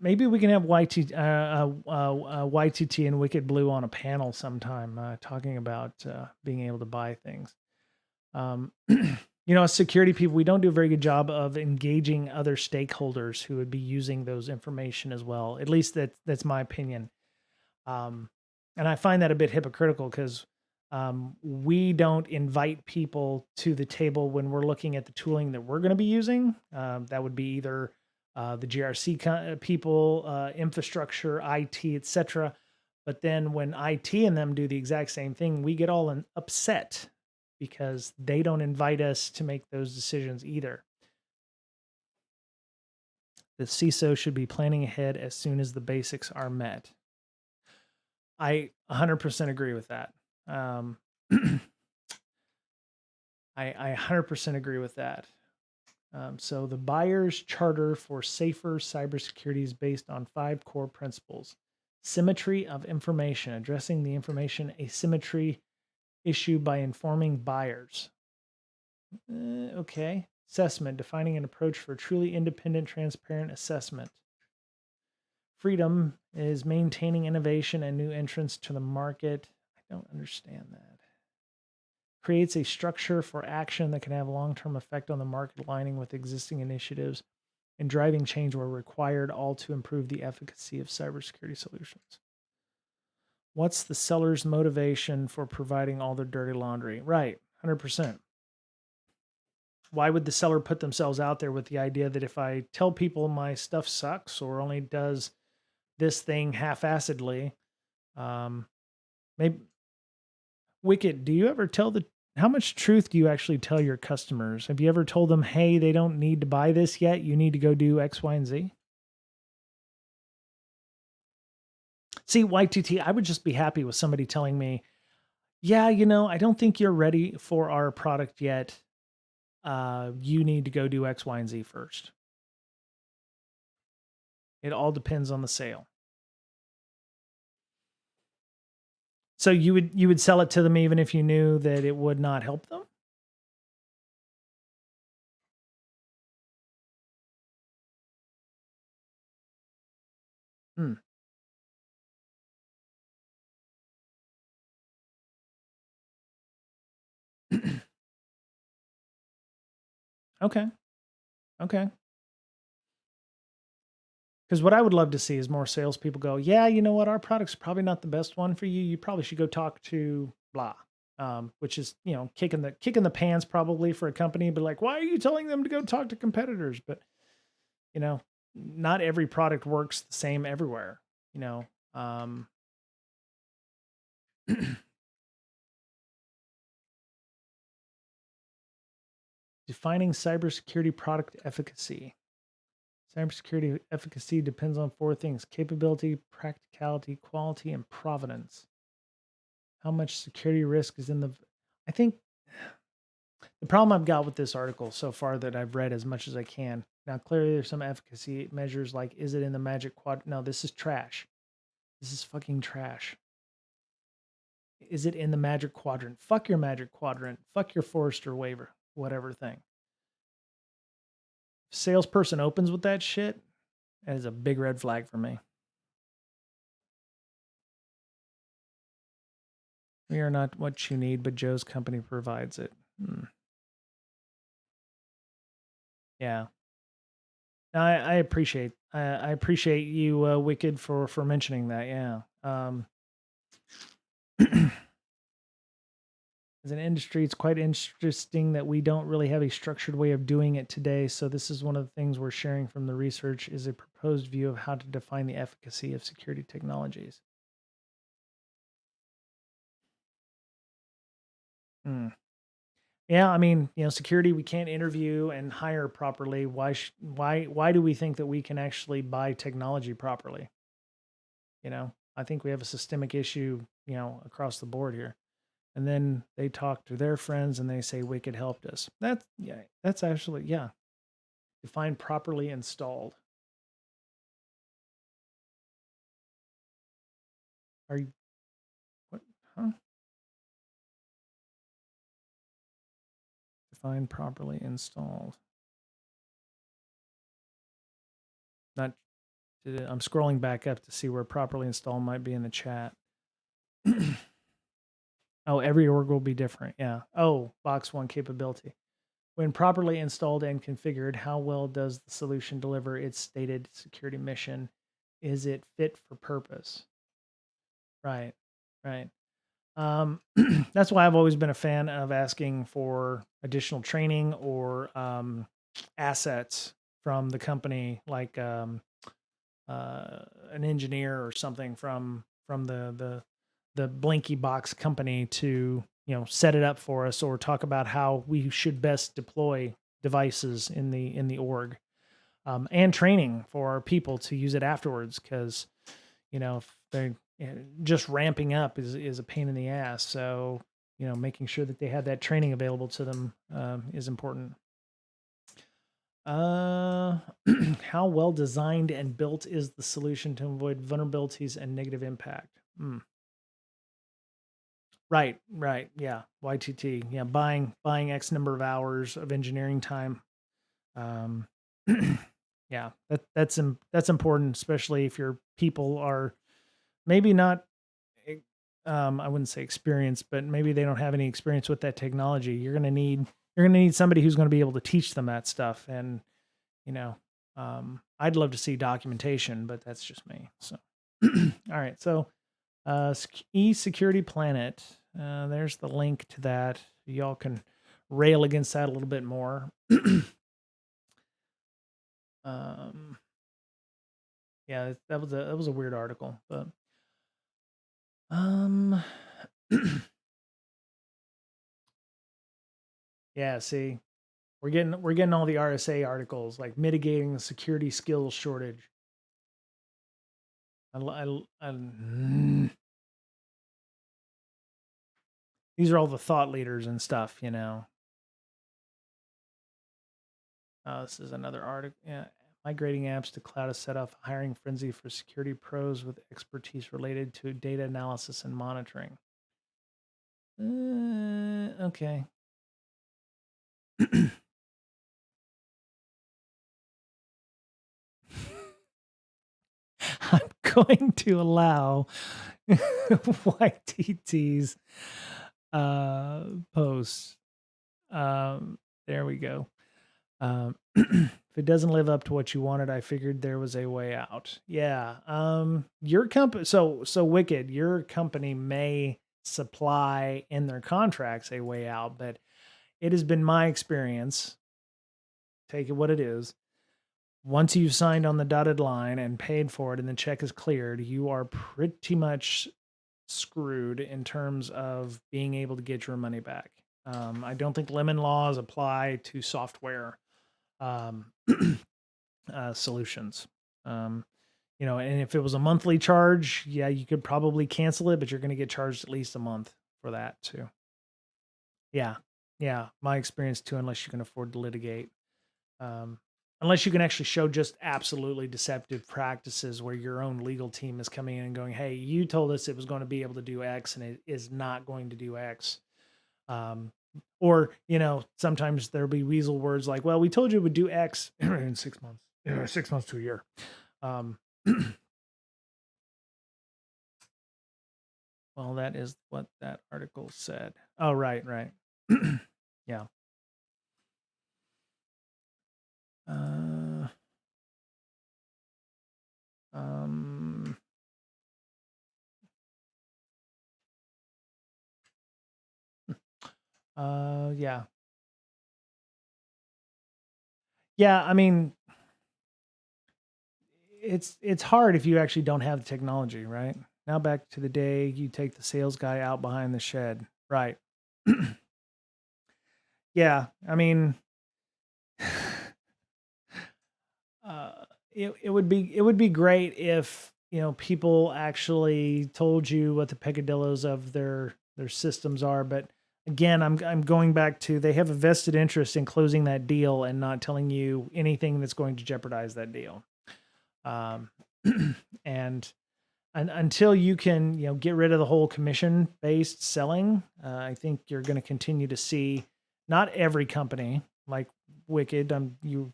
Maybe we can have YTT and Wicked Blue on a panel sometime, talking about being able to buy things. As security people, we don't do a very good job of engaging other stakeholders who would be using those information as well. At least that's my opinion. And I find that a bit hypocritical because we don't invite people to the table when we're looking at the tooling that we're going to be using. That would be either the GRC people, infrastructure, IT, etc. But then when IT and them do the exact same thing, we get all upset because they don't invite us to make those decisions either. The CISO should be planning ahead as soon as the basics are met. I 100% agree with that. I 100% agree with that. So the buyer's charter for safer cybersecurity is based on 5 core principles. Symmetry of information, addressing the information asymmetry issue by informing buyers. Okay. Assessment, defining an approach for truly independent, transparent assessment. Freedom is maintaining innovation and new entrants to the market. I don't understand that. Creates a structure for action that can have a long-term effect on the market, aligning with existing initiatives and driving change where required, all to improve the efficacy of cybersecurity solutions. What's the seller's motivation for providing all their dirty laundry? Right, 100%. Why would the seller put themselves out there with the idea that if I tell people my stuff sucks or only does this thing half-assedly, maybe Wicked, do you ever how much truth do you actually tell your customers? Have you ever told them, hey, they don't need to buy this yet. You need to go do X, Y, and Z? See, YTT, I would just be happy with somebody telling me, yeah, I don't think you're ready for our product yet. You need to go do X, Y, and Z first. It all depends on the sale. So you would sell it to them even if you knew that it would not help them? Hmm. Okay. Okay. Because what I would love to see is more salespeople go, yeah, you know what, our product's probably not the best one for you. You probably should go talk to blah, which is kicking the pants probably for a company, but like, why are you telling them to go talk to competitors? But you know, not every product works the same everywhere. You know, defining cybersecurity product efficacy. Cybersecurity efficacy depends on 4 things: capability, practicality, quality, and provenance. How much security risk is in I think the problem I've got with this article so far that I've read as much as I can. Now, clearly there's some efficacy measures like, is it in the magic quadrant? No, this is trash. This is fucking trash. Is it in the magic quadrant? Fuck your magic quadrant. Fuck your Forrester waiver, whatever thing. Salesperson opens with that shit, that is a big red flag for me. We are not what you need, but Joe's company provides it. Yeah. I appreciate you, Wicked, for mentioning that. Yeah. As an industry, it's quite interesting that we don't really have a structured way of doing it today. So this is one of the things we're sharing from the research is a proposed view of how to define the efficacy of security technologies. Yeah, I mean, security, we can't interview and hire properly. Why do we think that we can actually buy technology properly? I think we have a systemic issue, across the board here. And then they talk to their friends and they say Wicked helped us. That's actually, yeah. Define properly installed. Are you what? Huh? Define properly installed. Not. I'm scrolling back up to see where properly installed might be in the chat. Oh, every org will be different. Yeah. Oh, box one capability. When properly installed and configured, how well does the solution deliver its stated security mission? Is it fit for purpose? Right. Right. That's why I've always been a fan of asking for additional training or assets from the company, like an engineer or something from the Blinky Box company to set it up for us or talk about how we should best deploy devices in the org, and training for our people to use it afterwards, because if they just ramping up is a pain in the ass. So making sure that they have that training available to them is important. How well designed and built is the solution to avoid vulnerabilities and negative impact? Right, right, yeah. YTT, yeah. Buying X number of hours of engineering time. Um, yeah, that's important, especially if your people are maybe not. I wouldn't say experienced, but maybe they don't have any experience with that technology. You're gonna need somebody who's going to be able to teach them that stuff. And you know, I'd love to see documentation, but that's just me. So, all right. So, eSecurity Planet. There's the link to that. Y'all can rail against that a little bit more. um, yeah, that was a weird article, but um, yeah. See, we're getting all the RSA articles, like mitigating the security skills shortage. These are all the thought leaders and stuff. This is another article. Yeah. Migrating apps to cloud is set off a hiring frenzy for security pros with expertise related to data analysis and monitoring. Okay. I'm going to allow YTT's post. There we go. If it doesn't live up to what you wanted, I figured there was a way out. Yeah. Your company, so Wicked, your company may supply in their contracts a way out, but it has been my experience, take it what it is. Once you've signed on the dotted line and paid for it and the check is cleared, you are pretty much screwed in terms of being able to get your money back. I don't think lemon laws apply to software um, solutions. And if it was a monthly charge, yeah, you could probably cancel it, but you're going to get charged at least a month for that too. Yeah, yeah, my experience too. Unless you can afford to litigate, um, unless you can actually show just absolutely deceptive practices where your own legal team is coming in and going, "Hey, you told us it was going to be able to do X, and it is not going to do X." Um, or sometimes there'll be weasel words like, "Well, we told you it would do X in 6 months, 6 months to a year." Um, well, that is what that article said. Oh, right, right. Yeah. Uh, um, yeah. Yeah, I mean, it's hard if you actually don't have the technology, right? Now back to the day you take the sales guy out behind the shed. Right. Yeah, I mean, it would be great if people actually told you what the peccadillos of their their systems are. But again, I'm going back to they have a vested interest in closing that deal and not telling you anything that's going to jeopardize that deal. Um, and until you can, get rid of the whole commission based selling, I think you're going to continue to see not every company like Wicked. You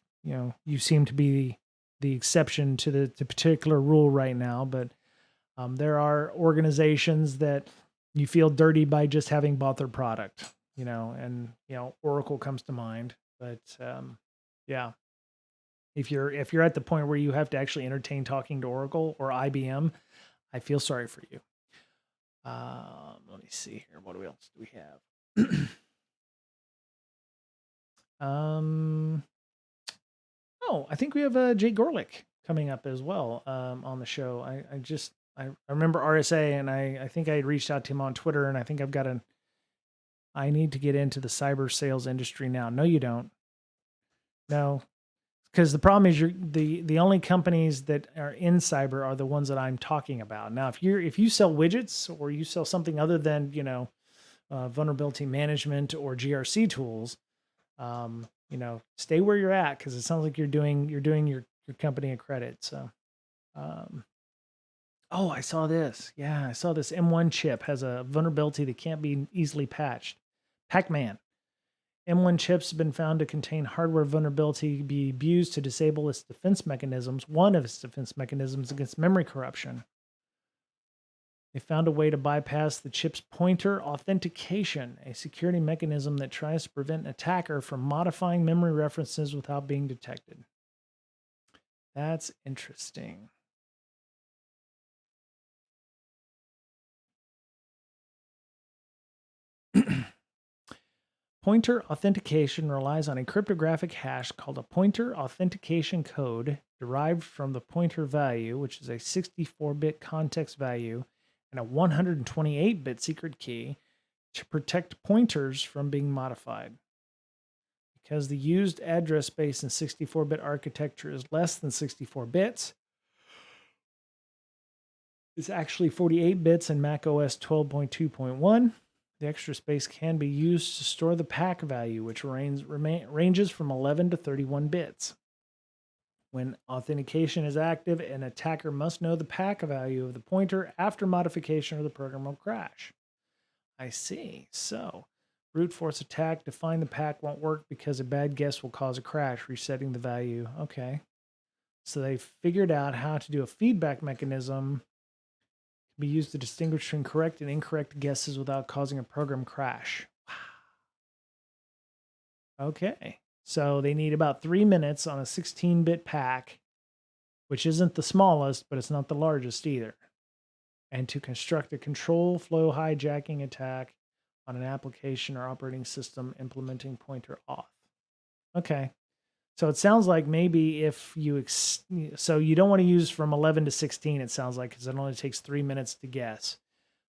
seem to be the exception to the particular rule right now, but there are organizations that you feel dirty by just having bought their product, and Oracle comes to mind. But yeah, if you're at the point where you have to actually entertain talking to Oracle or IBM, I feel sorry for you. Let me see here. What else do we have? I think we have Jay Gorlick coming up as well on the show. I remember RSA, and I think I had reached out to him on Twitter, and I think I need to get into the cyber sales industry now. No, you don't. No, because the problem is the only companies that are in cyber are the ones that I'm talking about. Now, if you sell widgets or you sell something other than vulnerability management or GRC tools, stay where you're at, because it sounds like you're doing your company a credit. So, oh, I saw this. Yeah, I saw this M1 chip has a vulnerability that can't be easily patched. Pac-Man. M1 chips have been found to contain hardware vulnerability to be abused to disable its defense mechanisms, one of its defense mechanisms against memory corruption. They found a way to bypass the chip's pointer authentication, a security mechanism that tries to prevent an attacker from modifying memory references without being detected. That's interesting. Pointer authentication relies on a cryptographic hash called a pointer authentication code derived from the pointer value, which is a 64-bit context value, and a 128-bit secret key to protect pointers from being modified. Because the used address space in 64-bit architecture is less than 64 bits, it's actually 48 bits in macOS 12.2.1. The extra space can be used to store the pack value, which ranges from 11 to 31 bits. When authentication is active, an attacker must know the pack value of the pointer after modification, or the program will crash. I see. So, brute force attack to find the pack won't work because a bad guess will cause a crash, resetting the value. Okay. So they figured out how to do a feedback mechanism be used to distinguish between correct and incorrect guesses without causing a program crash. Wow. Okay. So they need about 3 minutes on a 16-bit pack, which isn't the smallest, but it's not the largest either, and to construct a control flow hijacking attack on an application or operating system implementing pointer auth. Okay. So it sounds like maybe if so you don't want to use from 11 to 16, it sounds like, because it only takes 3 minutes to guess.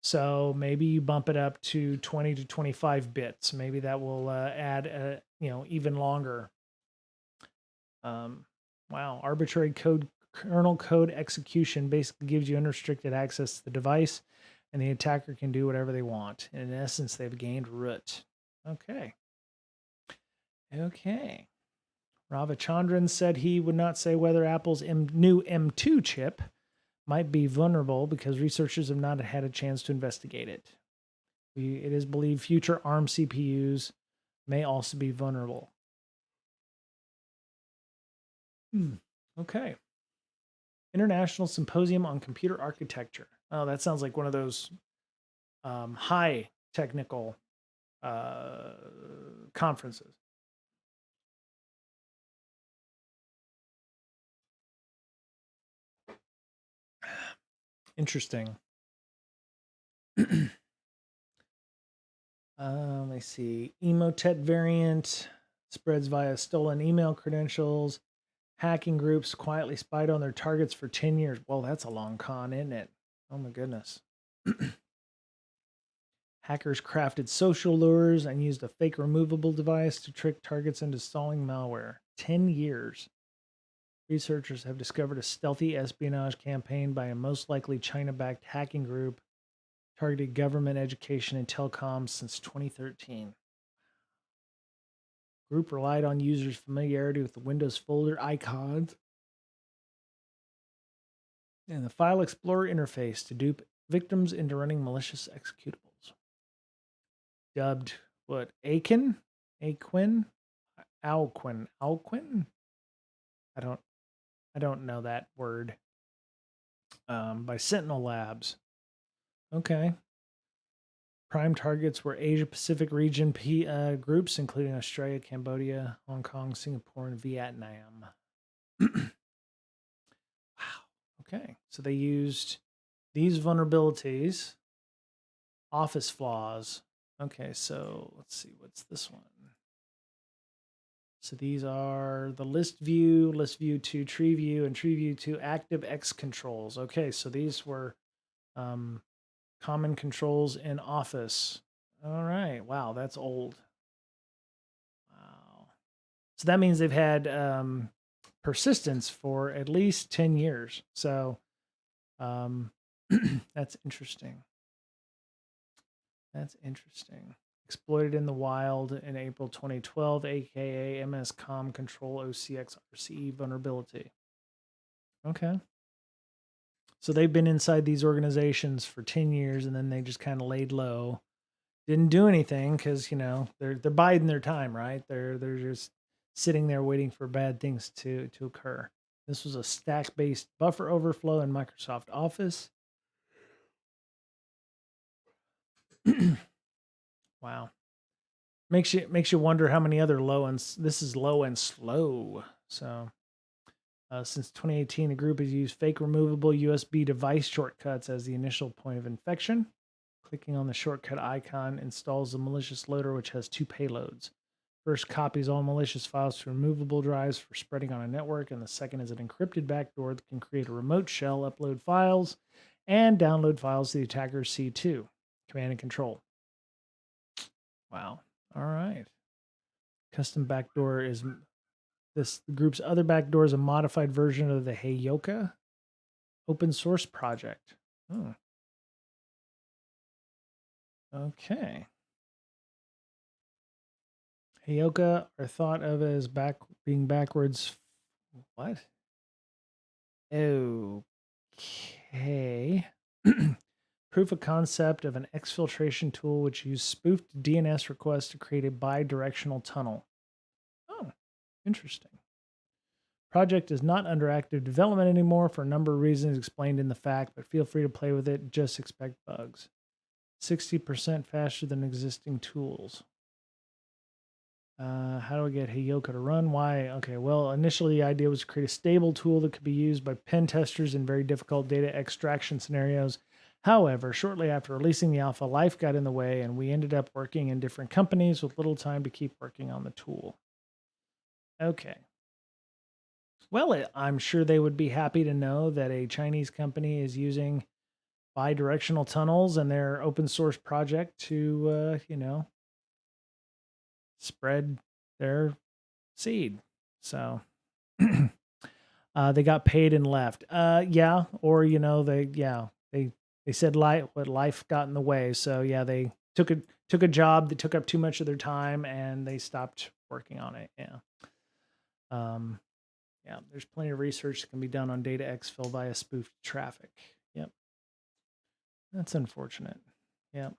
So maybe you bump it up to 20 to 25 bits. Maybe that will add even longer. Wow, arbitrary kernel code execution basically gives you unrestricted access to the device, and the attacker can do whatever they want. In essence, they've gained root. Okay. Ravichandran said he would not say whether Apple's new M2 chip might be vulnerable because researchers have not had a chance to investigate it. It is believed future ARM CPUs may also be vulnerable. Okay. International Symposium on Computer Architecture. Oh, that sounds like one of those high technical conferences. Interesting. Let me see. Emotet variant spreads via stolen email credentials. Hacking groups quietly spied on their targets for 10 years. Well, that's a long con, isn't it? Oh my goodness. Hackers crafted social lures and used a fake removable device to trick targets into installing malware. 10 years. Researchers have discovered a stealthy espionage campaign by a most likely China-backed hacking group targeted government, education, and telecoms since 2013. Group relied on users' familiarity with the Windows folder icons and the File Explorer interface to dupe victims into running malicious executables. Dubbed what? Akin? Aquin? Alquin? Alquin? I don't know that word. By Sentinel Labs. Okay. Prime targets were Asia Pacific region groups, including Australia, Cambodia, Hong Kong, Singapore, and Vietnam. Wow. Okay. So they used these vulnerabilities, office flaws. Okay. So let's see. What's this one? So these are the list view to tree view, and tree view to ActiveX controls. Okay. So these were common controls in Office. All right. Wow. That's old. Wow. So that means they've had persistence for at least 10 years. So that's interesting. That's interesting. Exploited in the wild in April 2012, aka MS-COM Control OCX RCE vulnerability. Okay. So they've been inside these organizations for 10 years, and then they just kind of laid low. Didn't do anything because, they're biding their time, right? They're just sitting there waiting for bad things to occur. This was a stack-based buffer overflow in Microsoft Office. Wow. Makes you wonder how many other this is low and slow. So since 2018, the group has used fake removable USB device shortcuts as the initial point of infection. Clicking on the shortcut icon installs the malicious loader, which has 2 payloads. First copies all malicious files to removable drives for spreading on a network, and the second is an encrypted backdoor that can create a remote shell, upload files, and download files to the attacker's C2, command and control. Wow. All right. Custom backdoor is the group's other backdoor is a modified version of the Heyoka open source project. Oh. Okay. Heyoka are thought of as being backwards. What? Okay. Proof of concept of an exfiltration tool which used spoofed DNS requests to create a bi-directional tunnel. Oh, interesting. Project is not under active development anymore for a number of reasons explained in the fact, but feel free to play with it. Just expect bugs. 60% faster than existing tools. How do I get Heyoka to run? Why? Okay, well, initially the idea was to create a stable tool that could be used by pen testers in very difficult data extraction scenarios. However, shortly after releasing the alpha, life got in the way, and we ended up working in different companies with little time to keep working on the tool. Okay. Well, I'm sure they would be happy to know that a Chinese company is using bi-directional tunnels in their open source project to, spread their seed. So they got paid and left. Yeah, or they said life got in the way. So yeah, they took a job that took up too much of their time and they stopped working on it. Yeah. Yeah, there's plenty of research that can be done on data exfil via spoofed traffic. Yep. That's unfortunate. Yep.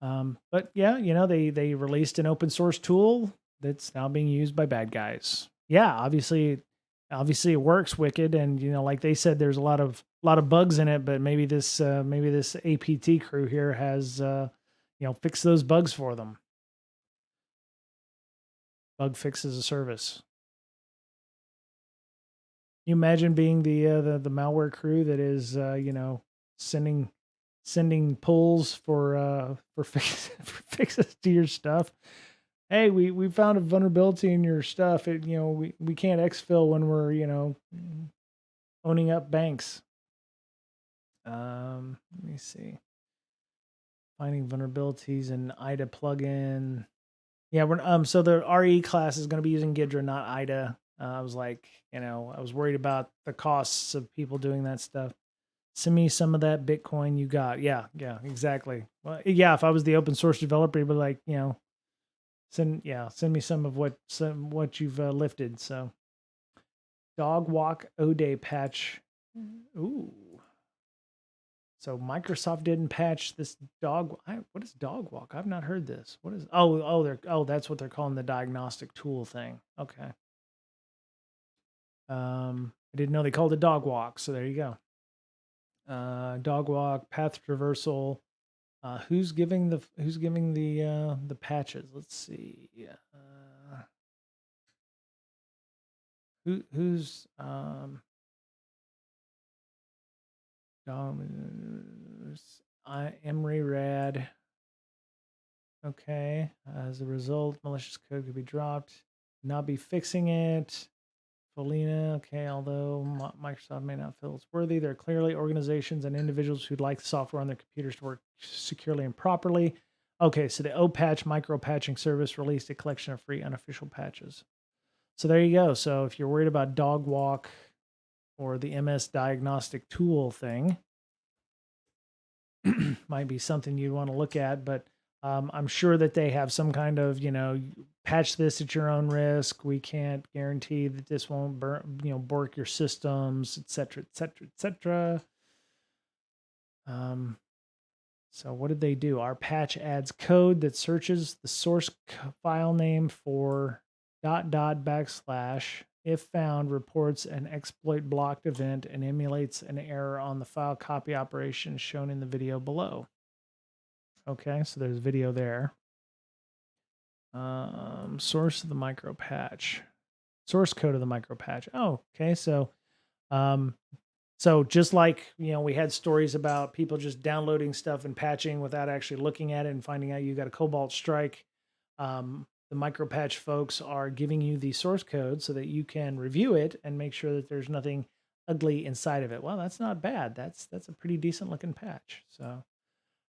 But yeah, they released an open source tool that's now being used by bad guys. Yeah, obviously it works wicked, and like they said, there's a lot of bugs in it, but maybe this APT crew here has fixed those bugs for them. Bug fix as a service. You imagine being the malware crew that is sending pulls for fixes to your stuff. Hey, we found a vulnerability in your stuff. We can't exfil when we're owning up banks. Let me see. Finding vulnerabilities in IDA plugin. Yeah, we're so the RE class is going to be using Gidra, not IDA. I was like, I was worried about the costs of people doing that stuff. Send me some of that Bitcoin you got. Yeah, yeah, exactly. Well, yeah, if I was the open source developer, it'd be like, send me some of what you've lifted. So dog walk O-Day patch. Ooh. So Microsoft didn't patch this what is dog walk? I've not heard this. What is that's what they're calling the diagnostic tool thing. Okay. I didn't know they called it dog walk, so there you go. Dog walk, path traversal. Who's giving the patches? Let's see. Who's Emery Rad. Okay. As a result, malicious code could be dropped. Not be fixing it. Felina. Okay. Although Microsoft may not feel it's worthy, there are clearly organizations and individuals who'd like the software on their computers to work securely and properly. Okay. So the OPatch micro patching service released a collection of free unofficial patches. So there you go. So if you're worried about dog walk or the MS diagnostic tool thing, might be something you'd want to look at, but I'm sure that they have some kind of, patch this at your own risk. We can't guarantee that this won't bork your systems, et cetera, et cetera, et cetera. So what did they do? Our patch adds code that searches the source file name for ... If found, reports an exploit blocked event and emulates an error on the file copy operation shown in the video below. Okay, so there's video there. Source of the micro patch. Source code of the micro patch. Oh, okay. So just like, we had stories about people just downloading stuff and patching without actually looking at it and finding out you got a Cobalt Strike. The micro patch folks are giving you the source code so that you can review it and make sure that there's nothing ugly inside of it. Well, that's not bad. That's a pretty decent looking patch. So,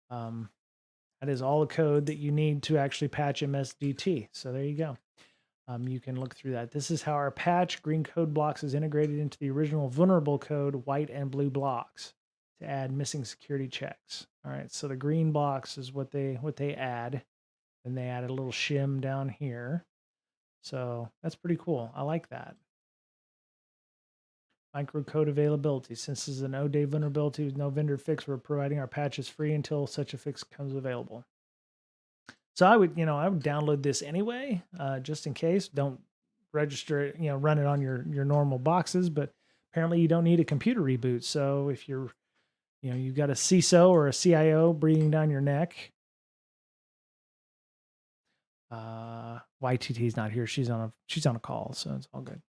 that is all the code that you need to actually patch MSDT. So there you go. You can look through that. This is how our patch green code blocks is integrated into the original vulnerable code white and blue blocks to add missing security checks. All right, so the green blocks is what they add, and they add a little shim down here. So that's pretty cool. I like that. Microcode availability. Since this is an O-Day vulnerability with no vendor fix, we're providing our patches free until such a fix becomes available. So I would download this anyway, just in case. Don't register it, run it on your normal boxes, but apparently you don't need a computer reboot. So if you've got a CISO or a CIO breathing down your neck, YTT's not here. She's on a call, so it's all good.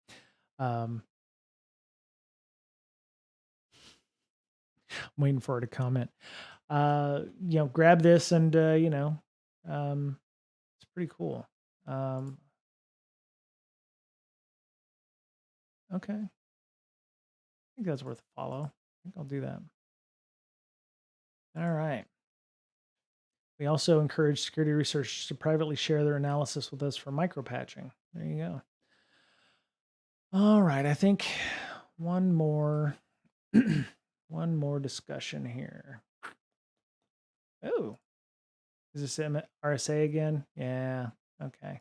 I'm waiting for her to comment. Grab this and it's pretty cool. Okay. I think that's worth a follow. I think I'll do that. All right. We also encourage security researchers to privately share their analysis with us for micropatching. There you go. All right. I think one more discussion here. Oh, is this RSA again? Yeah. Okay.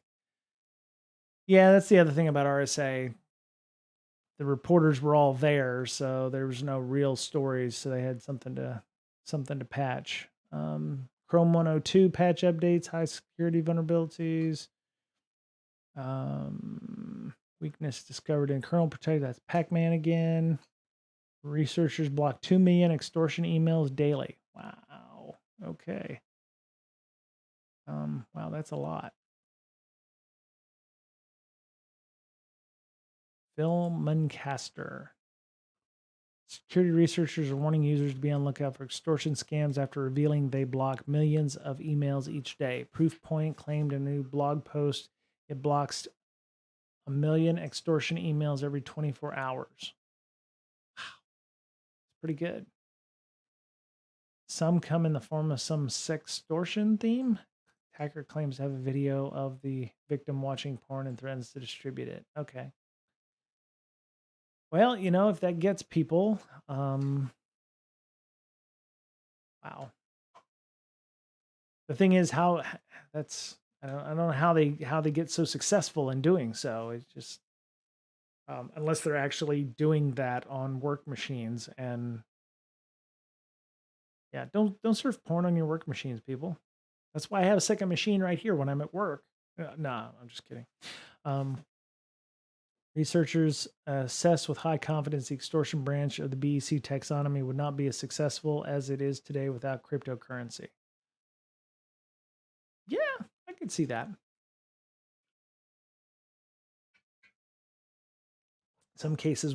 Yeah, that's the other thing about RSA. The reporters were all there, so there was no real stories, so they had something to patch. Chrome 102 patch updates, high security vulnerabilities. Weakness discovered in kernel protect. That's Pac-Man again. Researchers block 2 million extortion emails daily. Wow. Okay. Wow, that's a lot. Phil Muncaster. Security researchers are warning users to be on the lookout for extortion scams after revealing they block millions of emails each day. Proofpoint claimed in a new blog post it blocks 1 million extortion emails every 24 hours. Wow. It's pretty good. Some come in the form of some sextortion theme. Hacker claims to have a video of the victim watching porn and threatens to distribute it. Okay. Well, if that gets people, Wow. The thing is that's I don't know how they get so successful in doing so. It's just unless they're actually doing that on work machines. And yeah, don't surf porn on your work machines, people. That's why I have a second machine right here when I'm at work. No, I'm just kidding. Um, Researchers assess with high confidence the extortion branch of the BEC taxonomy would not be as successful as it is today without cryptocurrency. Yeah, I could see that. In some cases,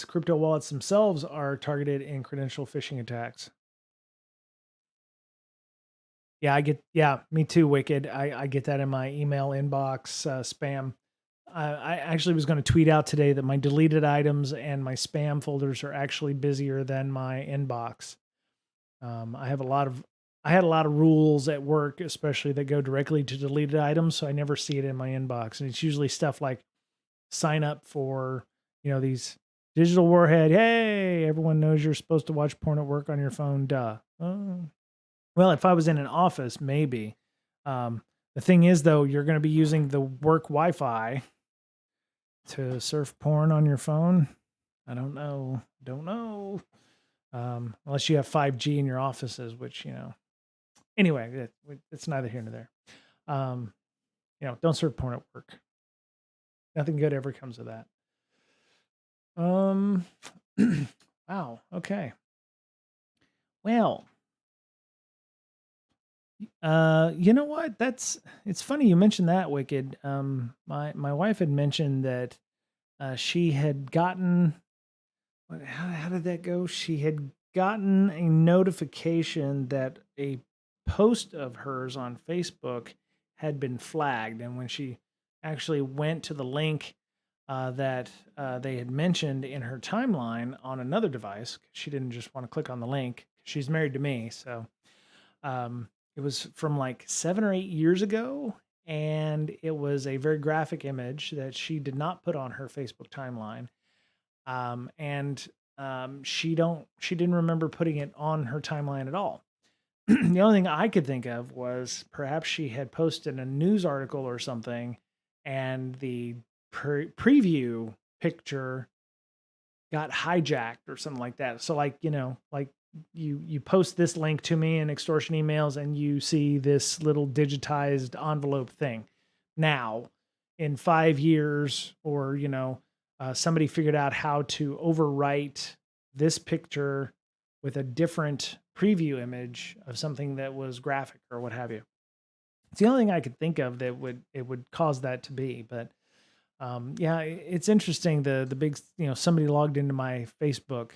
crypto wallets themselves are targeted in credential phishing attacks. Yeah, me too, Wicked. I get that in my email inbox, spam. I actually was going to tweet out today that my deleted items and my spam folders are actually busier than my inbox. I have a lot of I had a lot of rules at work, especially that go directly to deleted items, so I never see it in my inbox. And it's usually stuff like sign up for, these digital warhead. Hey, everyone knows you're supposed to watch porn at work on your phone. Duh. Oh. Well, if I was in an office, maybe. The thing is, though, you're going to be using the work Wi-Fi to surf porn on your phone. I don't know. Don't know. Unless you have 5G in your offices, which, anyway, it's neither here nor there. Don't surf porn at work. Nothing good ever comes of that. Um, wow. Okay. Well, you know what? It's funny you mentioned that, Wicked. My wife had mentioned that she had gotten how did that go? She had gotten a notification that a post of hers on Facebook had been flagged, and when she actually went to the link that they had mentioned in her timeline on another device, she didn't just want to click on the link. She's married to me, so it was from like 7 or 8 years ago, and it was a very graphic image that she did not put on her Facebook timeline. And she didn't remember putting it on her timeline at all. The only thing I could think of was perhaps she had posted a news article or something, and the preview picture got hijacked or something like that. So like, like you post this link to me in extortion emails and you see this little digitized envelope thing. Now, in 5 years or, somebody figured out how to overwrite this picture with a different preview image of something that was graphic or what have you. It's the only thing I could think of that would cause that to be, but yeah, it's interesting. The big, somebody logged into my Facebook.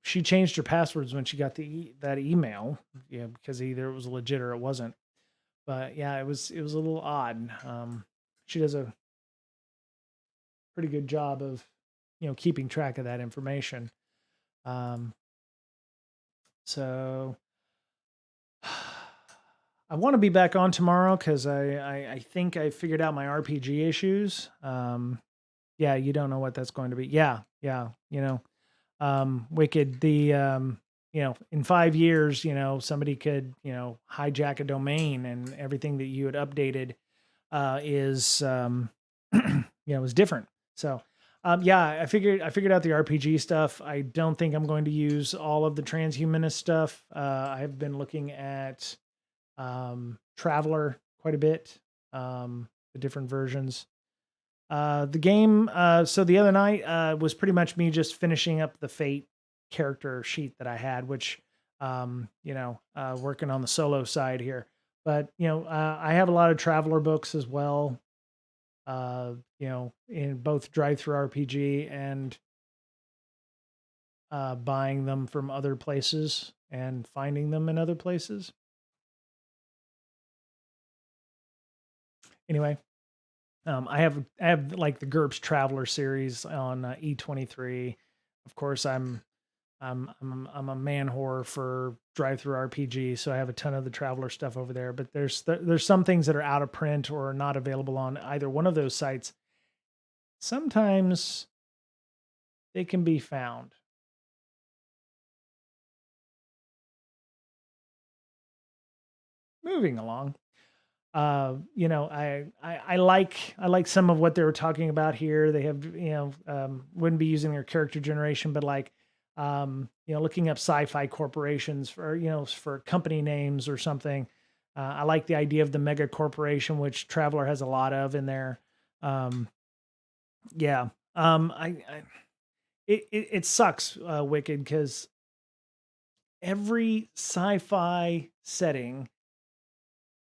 She changed her passwords when she got that email, because either it was legit or it wasn't. But yeah, it was a little odd. She does a pretty good job of, keeping track of that information. Um, so I want to be back on tomorrow because I think I figured out my RPG issues. Yeah, you don't know what that's going to be. Yeah, yeah, Wicked. In 5 years, somebody could, hijack a domain and everything that you had updated is, was different. So, yeah, I figured out the RPG stuff. I don't think I'm going to use all of the transhumanist stuff. I've been looking at Traveler quite a bit, the different versions. The game, so the other night was pretty much me just finishing up the Fate character sheet that I had, which, working on the solo side here. But, I have a lot of Traveler books as well, in both Drive Through RPG and buying them from other places and finding them in other places. Anyway, I have like the GURPS Traveler series on E23. Of course, I'm a man whore for Drive Through RPG, so I have a ton of the Traveler stuff over there. But there's some things that are out of print or not available on either one of those sites. Sometimes they can be found. moving along. I like some of what they were talking about here. They have, wouldn't be using their character generation, but like, looking up sci-fi corporations for, for company names or something. I like the idea of the mega corporation, which Traveler has a lot of in there. Um, yeah. It sucks, Wicked, because every sci-fi setting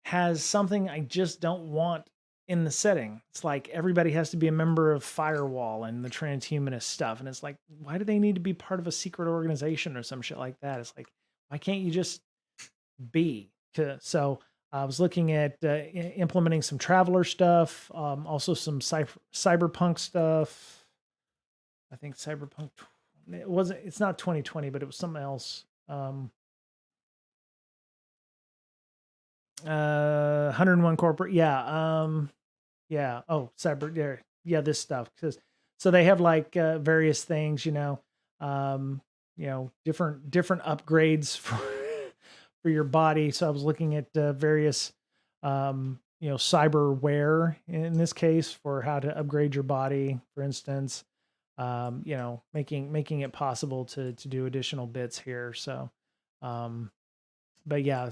has something I just don't want in the setting. It's like everybody has to be a member of Firewall and the transhumanist stuff. And it's like, why do they need to be part of a secret organization or some shit like that? It's like, why can't you just be? So I was looking at implementing some Traveler stuff, also some cyberpunk stuff. I think cyberpunk, it's not 2020, but it was something else. 101 corporate. Yeah. Yeah. Oh, cyber. Yeah. This stuff. Because so they have like various things, different upgrades for your body. So I was looking at various, cyberware in this case for how to upgrade your body, for instance. Making it possible to do additional bits here. So, um, but yeah,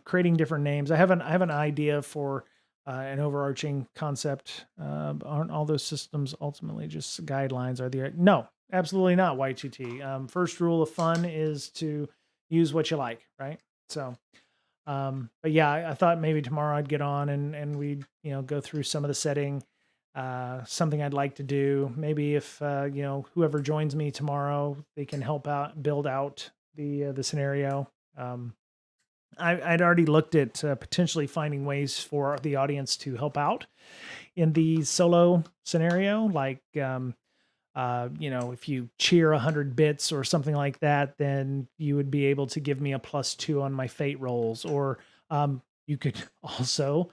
creating different names. I have an idea for an overarching concept. Aren't all those systems ultimately just guidelines? Are the no, absolutely not. Y2T. First rule of fun is to use what you like, right? So, but yeah, I thought maybe tomorrow I'd get on and we'd go through some of the setting. Something I'd like to do. Maybe if whoever joins me tomorrow, they can help out build out the scenario. I'd already looked at potentially finding ways for the audience to help out in the solo scenario, like if you cheer 100 bits or something like that, then you would be able to give me a +2 on my fate rolls, or you could also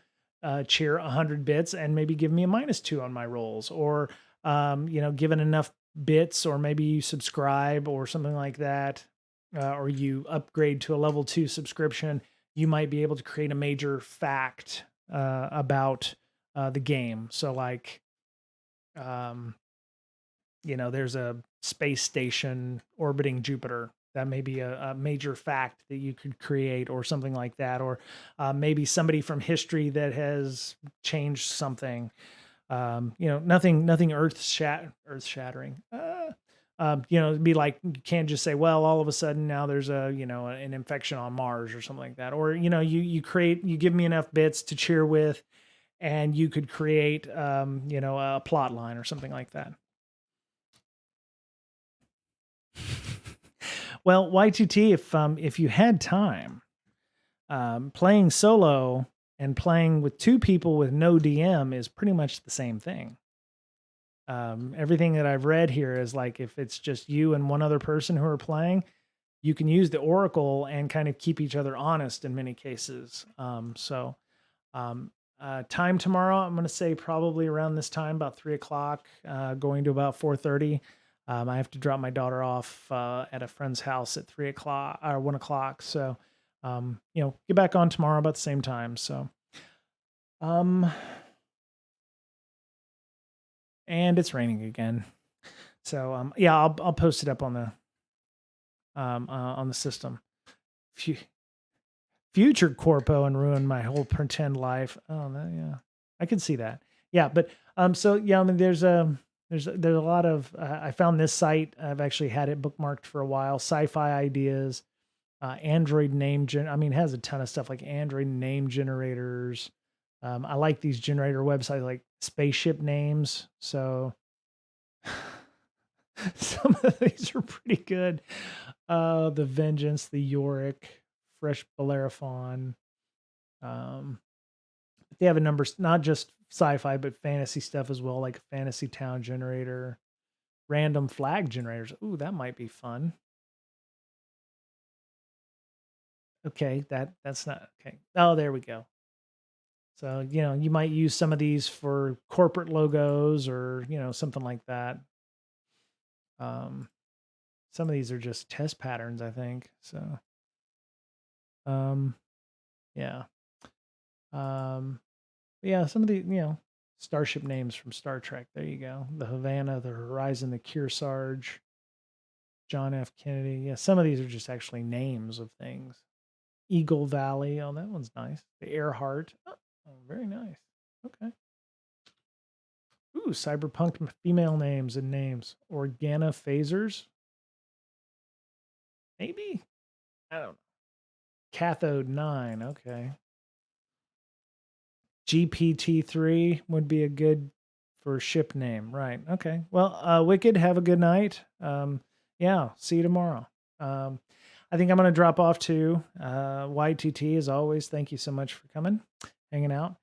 cheer 100 bits and maybe give me a -2 on my rolls, or given enough bits, or maybe you subscribe or something like that, or you upgrade to a level 2 subscription, you might be able to create a major fact about the game. So like, um, there's a space station orbiting Jupiter. That may be a major fact that you could create, or something like that, or maybe somebody from history that has changed something. Nothing earth shattering. It'd be like, you can't just say, well, all of a sudden now there's an infection on Mars or something like that. Or, you give me enough bits to cheer with, and you could create, a plot line or something like that. Well, Y2T, if you had time, playing solo and playing with two people with no DM is pretty much the same thing. Everything that I've read here is like, if it's just you and one other person who are playing, you can use the Oracle and kind of keep each other honest in many cases. Time tomorrow, I'm going to say probably around this time, about 3 o'clock, going to about 4:30. I have to drop my daughter off at a friend's house at 3 o'clock or 1 o'clock. So, get back on tomorrow about the same time. So, um, and it's raining again. So, yeah, I'll post it up on the system. Future corpo and ruin my whole pretend life. Oh, yeah, I can see that. Yeah, but so yeah, I mean, there's a lot of. I found this site. I've actually had it bookmarked for a while. Sci-fi ideas, Android name gen. I mean, it has a ton of stuff like Android name generators. I like these generator websites like spaceship names. So some of these are pretty good. The Vengeance, the Yorick, Fresh Bellerophon. They have a number, not just sci-fi, but fantasy stuff as well, like Fantasy Town Generator, random flag generators. Ooh, that might be fun. Okay, that's not okay. Oh, there we go. So, you might use some of these for corporate logos, or, something like that. Um, some of these are just test patterns, I think. So, um, yeah. Yeah, some of the, starship names from Star Trek. There you go. The Havana, the Horizon, the Kearsarge, John F. Kennedy. Yeah, some of these are just actually names of things. Eagle Valley. Oh, that one's nice. The Earhart. Oh, very nice. Okay. Ooh, cyberpunk female names and names. Organa phasers. Maybe? I don't know. Cathode 9. Okay. GPT-3 would be a good for ship name. Right. Okay. Well, Wicked, have a good night. Yeah, see you tomorrow. I think I'm going to drop off too. YTT, as always, thank you so much for coming, hanging out.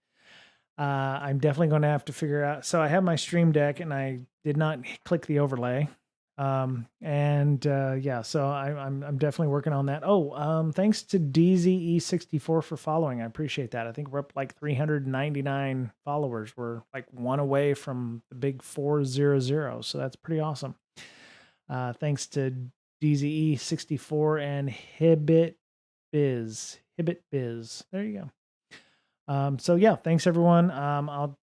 I'm definitely going to have to figure out. So I have my Stream Deck and I did not click the overlay. Yeah, so I'm definitely working on that. Oh, thanks to DZE64 for following. I appreciate that. I think we're up like 399 followers. We're like one away from the big 400. So that's pretty awesome. Thanks to DZE64 and Hibbit Biz. There you go. So yeah, thanks everyone. I'll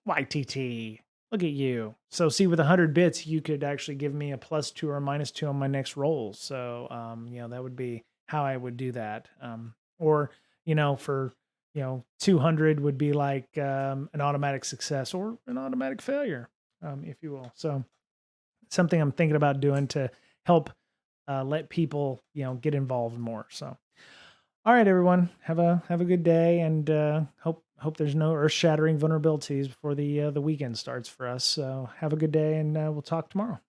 YTT. Look at you. So see, with 100 bits, you could actually give me a +2 or a -2 on my next roll. So, that would be how I would do that. Or, for, 200 would be like an automatic success or an automatic failure, if you will. So something I'm thinking about doing to help let people, get involved more. So, all right, everyone, have a good day, and hope there's no earth-shattering vulnerabilities before the weekend starts for us. So have a good day, and we'll talk tomorrow.